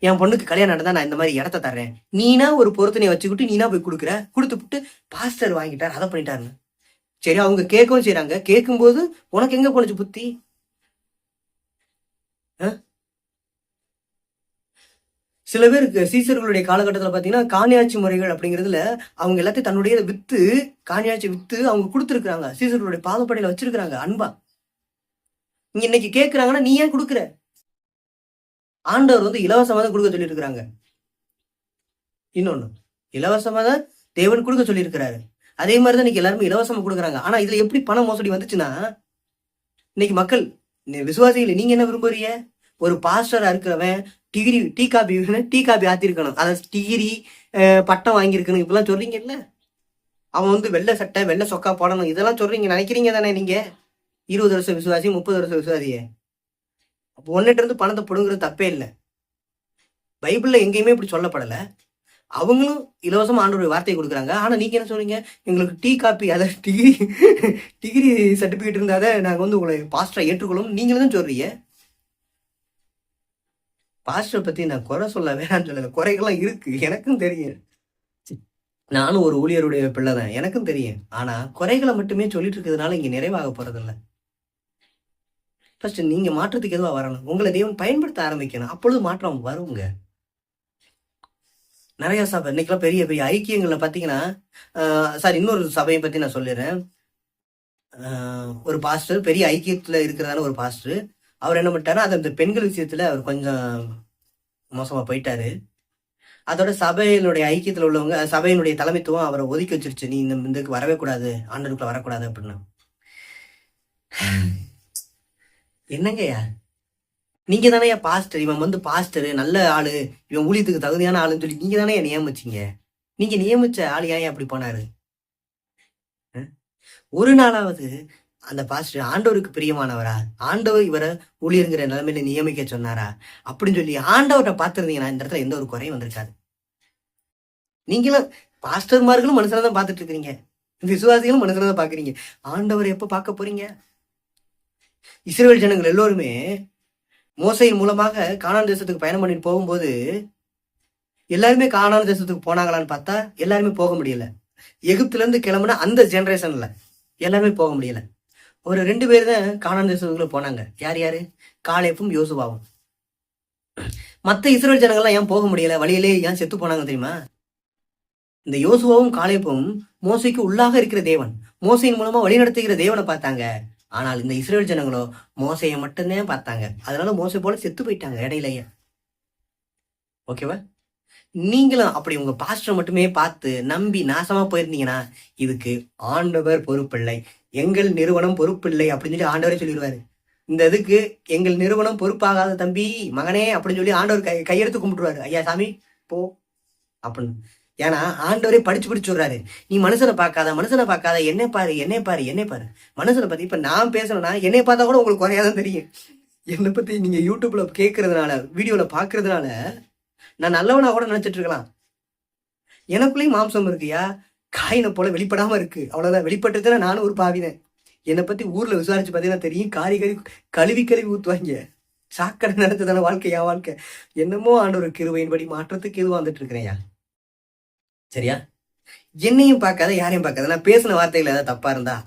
[SPEAKER 1] என் பொண்ணுக்கு கல்யாணம் நடந்தா நான் இந்த மாதிரி இடத்த தர்றேன், நீனா ஒரு பொருத்தனையை வச்சுக்கிட்டு நீனா போய் கொடுத்துட்டு பாஸ்டர் வாங்கிட்டார், அதை பண்ணிட்டாருன்னு. சரி, அவங்க கேட்கவும் செய்யறாங்க. கேட்கும்போது உனக்கு எங்க போனுச்சு புத்தி? சில பேருக்கு சீசர்களுடைய காலகட்டத்தில் பார்த்தீங்கன்னா காணியாட்சி முறைகள் அப்படிங்கிறதுல அவங்க எல்லாத்தையும் தன்னுடைய வித்து, காணியாட்சி வித்து அவங்க கொடுத்துருக்குறாங்க, சீசர்களுடைய பாதப்படையில வச்சிருக்கிறாங்க அன்பா. நீங்க இன்னைக்கு கேட்கிறாங்கன்னா நீ ஏன் கொடுக்குற? ஆண்டவர் இலவசமா தான் கொடுக்க சொல்லி இருக்கிறாங்க. இன்னொன்னு, இலவசமா தான் தேவன் கொடுக்க சொல்லி இருக்கிறாரு. அதே மாதிரிதான் இன்னைக்கு எல்லாருமே இலவசமா கொடுக்குறாங்க. ஆனா இதுல எப்படி பண மோசடி வந்துச்சுன்னா, இன்னைக்கு மக்கள் விசுவாசிகள் நீங்க என்ன விரும்புறீங்க? ஒரு பாஸ்டரா இருக்கிறவன் டீ காபி ஆத்திருக்கணும், அதை டிகிரி பட்டம் வாங்கியிருக்கணும், இப்பெல்லாம் சொல்றீங்கல்ல. அவன் வெள்ளை சட்டை வெள்ளை சொக்கா போடணும், இதெல்லாம் சொல்றீங்க, நினைக்கிறீங்க தானே நீங்க? 20 வருஷம் விசுவாசி, 30 வருஷம் விசுவாசிய அப்போ ஒன்னிட்ட இருந்து பணத்தை பிடுங்குறது தப்பே இல்லை. பைபிள்ல எங்கேயுமே இப்படி சொல்லப்படல. அவங்களும் இலவசமா ஆண்டவருடைய வார்த்தையை கொடுக்குறாங்க. ஆனா நீங்க என்ன சொல்றீங்க? எங்களுக்கு டீ காப்பி, அதை டிகிரி சர்டிபிகேட் இருந்தாத நாங்க உங்களை பாஸ்டரை ஏற்றுக்கொள்ளும் நீங்களும் தான் சொல்றீங்க. பாஸ்டரை பத்தி நான் குறை சொல்ல வேணான்னு சொல்லல, குறைகள்லாம் இருக்கு, எனக்கும் தெரியும். நானும் ஒரு ஊழியருடைய பிள்ளை தான், எனக்கும் தெரியும். ஆனா குறைகளை மட்டுமே சொல்லிட்டு இருக்கிறதுனால இங்க நிறைவாக போறதில்லை. ஃபர்ஸ்ட் நீங்க மாற்றத்துக்கு எதுவா வரணும், உங்களை தேவன் பயன்படுத்த ஆரம்பிக்கணும், அப்பொழுது மாற்றம் வருங்க. நிறைய சபை இன்னைக்கெல்லாம் பெரிய பெரிய ஐக்கியங்கள்ல பாத்தீங்கன்னா, இன்னொரு சபையை பத்தி நான் சொல்லிடுறேன். ஒரு பாஸ்டர் பெரிய ஐக்கியத்துல இருக்கிறதான ஒரு பாஸ்டர், அவர் என்ன பண்ணிட்டாரு, அது அந்த பெண்கள் விஷயத்துல அவர் கொஞ்சம் மோசமா போயிட்டாரு. அதோட சபையினுடைய ஐக்கியத்துல உள்ளவங்க, சபையினுடைய தலைமைத்துவம் அவரை ஒதுக்கி வச்சிருச்சு, நீ இதுக்கு வரவே கூடாது, ஆண்டனுக்குள்ள வரக்கூடாது அப்படின்னு. என்னங்கய்யா, நீங்க தானே பாஸ்டர், இவன் பாஸ்டர் நல்ல ஆளு, இவன் ஊழியத்துக்கு தகுதியான ஆளுன்னு சொல்லி நீங்க தானே நியமிச்சீங்க. நீங்க நியமிச்ச ஆளு ஏன் அப்படி போனாரு? ஒரு நாளாவது அந்த பாஸ்டர் ஆண்டவருக்கு பிரியமானவரா, ஆண்டவர் இவரை ஊழியருங்கிற நிலைமையில நியமிக்க சொன்னாரா அப்படின்னு சொல்லி ஆண்டவரை பார்த்துருந்தீங்கன்னா இந்த இடத்துல எந்த ஒரு குறையும் வந்திருக்காது. நீங்களும் பாஸ்டர்மார்களும் மனுஷனை தான் பார்த்துட்டு இருக்கிறீங்க, விசுவாசிகளும் மனுஷனை தான் பாக்குறீங்க. ஆண்டவரை எப்ப பார்க்க போறீங்க? இஸ்ரவேல் ஜனங்கள் எல்லோருமே மோசையின் மூலமாக கானான் தேசத்துக்கு பயணம் பண்ணிட்டு போகும்போது எல்லாருமே கானான் தேசத்துக்கு போனாங்களான்னு பார்த்தா எல்லாருமே போக முடியல. எகிப்துல இருந்து கிளம்புனா அந்த ஜெனரேஷன்ல எல்லாருமே போக முடியல. ஒரு 2 பேர் தான் கானான் தேசத்துக்குள்ள போனாங்க. யாரு? காலேப்பும் யோசுவாவும். மற்ற இஸ்ரவேல் ஜனங்கள்லாம் ஏன் போக முடியல, வழியிலே ஏன் செத்து போனாங்க தெரியுமா? இந்த யோசுவாவும் காலேப்பும் மோசைக்கு உள்ளாக இருக்கிற தேவன், மோசையின் மூலமா வழி நடத்துகிற தேவனை பார்த்தாங்க. ஆனால் இந்த இஸ்ரவேல் ஜனங்களோ மோசையை மட்டும்தான் பார்த்தாங்க. அதனால மோசை போல செத்து போயிட்டாங்க இடையிலேயே. ஓகேவா? நீங்களும் அப்படி உங்க பாஸ்டர் மட்டுமே பார்த்து நம்பி நாசமா போயிருந்தீங்கன்னா இதுக்கு ஆண்டவர் பொறுப்பில்லை, எங்கள் நிறுவனம் பொறுப்பில்லை அப்படின்னு சொல்லி ஆண்டவரே சொல்லிடுவாரு. இந்த இதுக்கு எங்கள் நிறுவனம் பொறுப்பாகாத தம்பி மகனே அப்படின்னு சொல்லி ஆண்டவர் கையெடுத்து கும்பிட்டுருவாரு. ஐயா சாமி போ அப்படின்னு. ஏன்னா ஆண்டவரே படிச்சு சொல்றாரு, நீ மனுஷனை பார்க்காத, என்னை பாரு. மனுஷனை பத்தி இப்ப நான் பேசணும்னா என்னை பார்த்தா கூட உங்களுக்கு குறையாதான் தெரியும். என்னை பத்தி நீங்க யூடியூப்ல கேட்கறதுனால, வீடியோல பாக்குறதுனால நான் நல்லவனா கூட நினைச்சிட்டு இருக்கலாம். எனக்குள்ளேயும் மாம்சம் இருக்குயா, காயினை போல வெளிப்படாம இருக்கு, அவ்வளவுதான். வெளிப்பட்டதுன்னா நானும் ஒரு பாவினேன். என்னை பத்தி ஊர்ல விசாரிச்சு பார்த்தீங்கன்னா தெரியும், கழுவி ஊத்துவாங்க. சாக்கடை நடந்ததான வாழ்க்கை என் வாழ்க்கை. என்னமோ ஆண்டவர் கிருபையின்படி மாற்றத்துக்கு எதுவும் வந்துட்டு இருக்கிறேன்யா. சரியா? என்னையும் பார்க்காத, யாரையும் பார்க்காத. நான் பேசின வார்த்தைகள் ஏதாவது தப்பா இருந்தா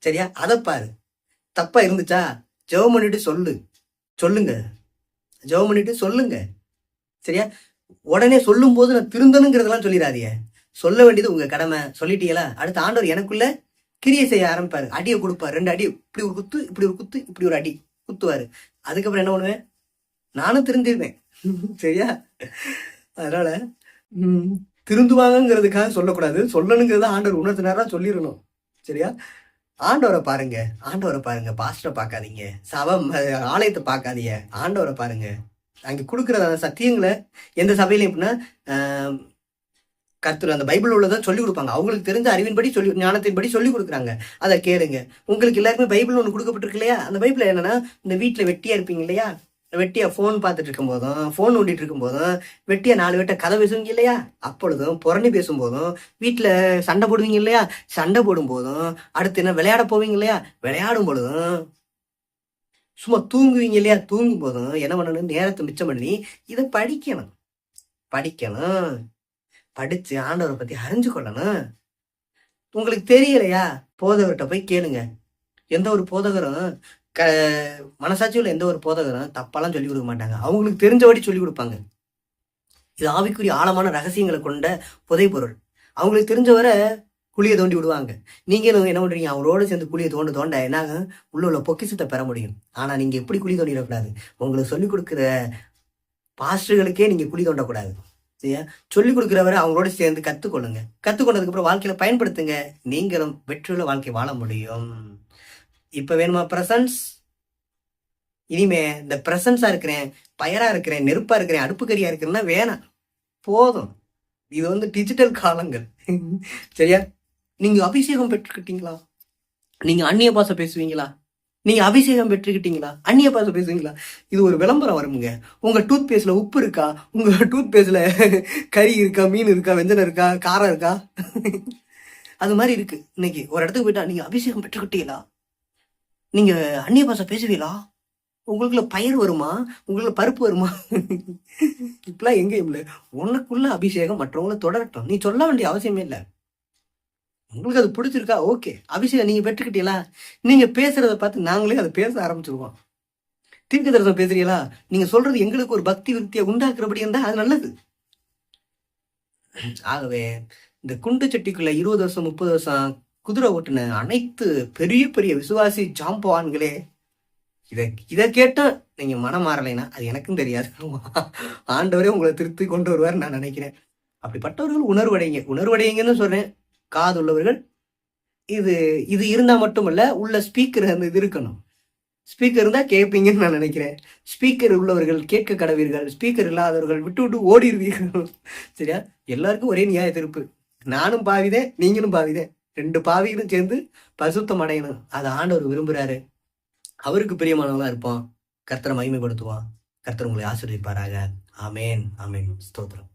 [SPEAKER 1] சரியா, அதை பாரு. தப்பா இருந்துச்சா ஜெபம் பண்ணிட்டு சொல்லுங்க. ஜெபம் பண்ணிட்டு சொல்லுங்க. சரியா? உடனே சொல்லும் போது நான் திருந்தனுங்கிறதெல்லாம் சொல்லிடாதீங்க. சொல்ல வேண்டியது உங்க கடமை. சொல்லிட்டீங்களா, அடுத்த ஆண்டவர் எனக்குள்ள கிரியை செய்ய ஆரம்பிப்பாரு. அடியை கொடுப்பாரு, 2 அடி, இப்படி ஒரு குத்து, இப்படி ஒரு குத்து, இப்படி ஒரு அடி குத்துவாரு. அதுக்கப்புறம் என்ன பண்ணுவேன், நானும் திருந்திருவேன். சரியா? அதனால திருந்துவாங்கிறதுக்காக சொல்லக்கூடாது, சொல்லணுங்கிறத ஆண்டவர் உணர்த்தினாரா சொல்லிடணும். சரியா? ஆண்டவரை பாருங்க, பாஸ்டரை பார்க்காதீங்க, ஆலயத்தை பார்க்காதீங்க, ஆண்டவரை பாருங்க. அங்க கொடுக்குறதான சத்தியங்களை எந்த சபையிலையும் எப்படின்னா கர்த்தர் அந்த பைபிள் உள்ளதான் சொல்லி கொடுப்பாங்க. அவங்களுக்கு தெரிஞ்ச அறிவின்படி ஞானத்தின்படி சொல்லி கொடுக்குறாங்க. அதை கேளுங்க. உங்களுக்கு எல்லாருக்குமே பைபிள் ஒன்று கொடுக்கப்பட்டிருக்கு இல்லையா? அந்த பைபிள் என்னன்னா, இந்த வீட்டில் வெட்டியா இருப்பீங்க இல்லையா, வெட்டியா ஃபோன் பார்த்துட்டு இருக்கும் போதும், ஃபோன் ஓட்டிட்டு இருக்கும் போதும், வெட்டியா 4 பேட்ட கதை பேசுவீங்க இல்லையா, அப்பொழுதும் புறணி பேசும்போதும், வீட்டில் சண்டை போடுவீங்க இல்லையா, சண்டை போடும் போதும், அடுத்து என்ன விளையாட போவீங்க இல்லையா, விளையாடும் பொழுதும், சும்மா தூங்குவீங்க இல்லையா, தூங்கும் போதும் என்ன பண்ணணும், நேரத்தை மிச்சம் பண்ணி இதை படிக்கணும். படிச்சு ஆண்டவரை பத்தி அறிஞ்சு கொள்ளணும். உங்களுக்கு தெரியலையா, போதகர்கிட்ட போய் கேளுங்க. எந்த ஒரு போதகரும் மனசாட்சியில் எந்த ஒரு போதகரும் தப்பாலாம் சொல்லிக் கொடுக்க மாட்டாங்க. அவங்களுக்கு தெரிஞ்சபடி சொல்லிக் கொடுப்பாங்க. இது ஆவிக்குரிய ஆழமான ரகசியங்களை கொண்ட புதை பொருள். அவங்களுக்கு தெரிஞ்சவரை குழியை தோண்டி விடுவாங்க. நீங்களும் என்ன பண்றீங்க, அவரோட சேர்ந்து குழியை தோண்ட என்னாக உள்ள பொக்கிஷத்தை பெற முடியும். ஆனா நீங்க எப்படி குழி தோண்டிடக்கூடாது, உங்களுக்கு சொல்லிக் கொடுக்குற பாஸ்டர்களுக்கே நீங்க குழி தோண்டக்கூடாது. சரியா? சொல்லிக் கொடுக்குறவரை அவங்களோட சேர்ந்து கத்துக்கொள்ளுங்க. கத்துக்கொண்டதுக்கு அப்புறம் வாழ்க்கையில பயன்படுத்துங்க. நீங்களும் வெற்றியுள்ள வாழ்க்கை வாழ முடியும். இப்ப வேணுமா பிரசன்ஸ்? இனிமே இந்த பிரசன்ஸா இருக்கிறேன், பயரா இருக்கிறேன், நெருப்பா இருக்கிறேன், அடுப்புக்கரியா இருக்கிறேன்னா வேணாம், போதும். இது டிஜிட்டல் காலங்கள். சரியா? நீங்க அபிஷேகம் பெற்றுக்கிட்டீங்களா? நீங்க அந்நிய பாஷை பேசுவீங்களா? நீங்க அபிஷேகம் பெற்றுக்கிட்டீங்களா? அந்நிய பாஷை பேசுவீங்களா? இது ஒரு விளம்பரம் வருமுங்க. உங்க டூத் பேஸ்ட்ல உப்பு இருக்கா, உங்க டூத் பேஸ்ட்ல கறி இருக்கா, மீன் இருக்கா, வெஞ்சனம் இருக்கா, காரம் இருக்கா? அது மாதிரி இருக்கு. இன்னைக்கு ஒரு இடத்துக்கு போயிட்டா, நீங்க அபிஷேகம் பெற்றுக்கிட்டீங்களா, நீங்க அந்நிய பாஷை பேசுவீங்களா, உங்களுக்குள்ள பயிர் வருமா, உங்களுக்குள்ள பருப்பு வருமா? இப்பெல்லாம் எங்க இல்லை. உனக்குள்ள அபிஷேகம் மற்றவங்களை தொடரட்டும். நீ சொல்ல வேண்டிய அவசியமே இல்லை. உங்களுக்கு அது பிடிச்சிருக்கா, ஓகே. அபிஷேகம் நீங்க பெற்றுக்கிட்டீங்களா, நீங்க பேசுறத பார்த்து நாங்களே அதை பேச ஆரம்பிச்சிருவோம். தீர்க்க தரிசனம் பேசுறீங்களா, நீங்க சொல்றது எங்களுக்கு ஒரு பக்தி விருத்தியை உண்டாக்குறபடி இருந்தா அது நல்லது. ஆகவே இந்த குண்டு சட்டிக்குள்ள 20 வருஷம் 30 வருஷம் குதிரை ஓட்டுன அனைத்து பெரிய பெரிய விசுவாசி ஜாம்பவான்களே, இதை கேட்டா நீங்க மனம் மாறலைன்னா அது எனக்கும் தெரியாது. ஆண்டவரே உங்களை திருத்தி கொண்டு வருவார் நான் நினைக்கிறேன். அப்படிப்பட்டவர்கள் உணர்வடைங்கன்னு சொல்றேன். காது உள்ளவர்கள் இது இருந்தா மட்டுமல்ல, உள்ள ஸ்பீக்கர் அந்த இது இருக்கணும். ஸ்பீக்கர் இருந்தா கேட்பீங்கன்னு நான் நினைக்கிறேன். ஸ்பீக்கர் உள்ளவர்கள் கேட்க கடவீர்கள், ஸ்பீக்கர் இல்லாதவர்கள் விட்டு ஓடிடுவீர்கள். சரியா? எல்லாருக்கும் ஒரே நியாய தீர்ப்பு. நானும் பாவிதேன், நீங்களும் பாவிதேன். 2 பாவிகளும் சேர்ந்து பரிசுத்தம் அடையணும். அதை ஆண்டவர் விரும்புறாரு. அவருக்கு பிரியமானவங்களா இருப்போம். கர்த்தரை மகிமைப்படுத்துவான். கர்த்தர் உங்களை ஆசீர்வதிப்பாராக. ஆமேன், ஆமேன். ஸ்தோத்திரம்.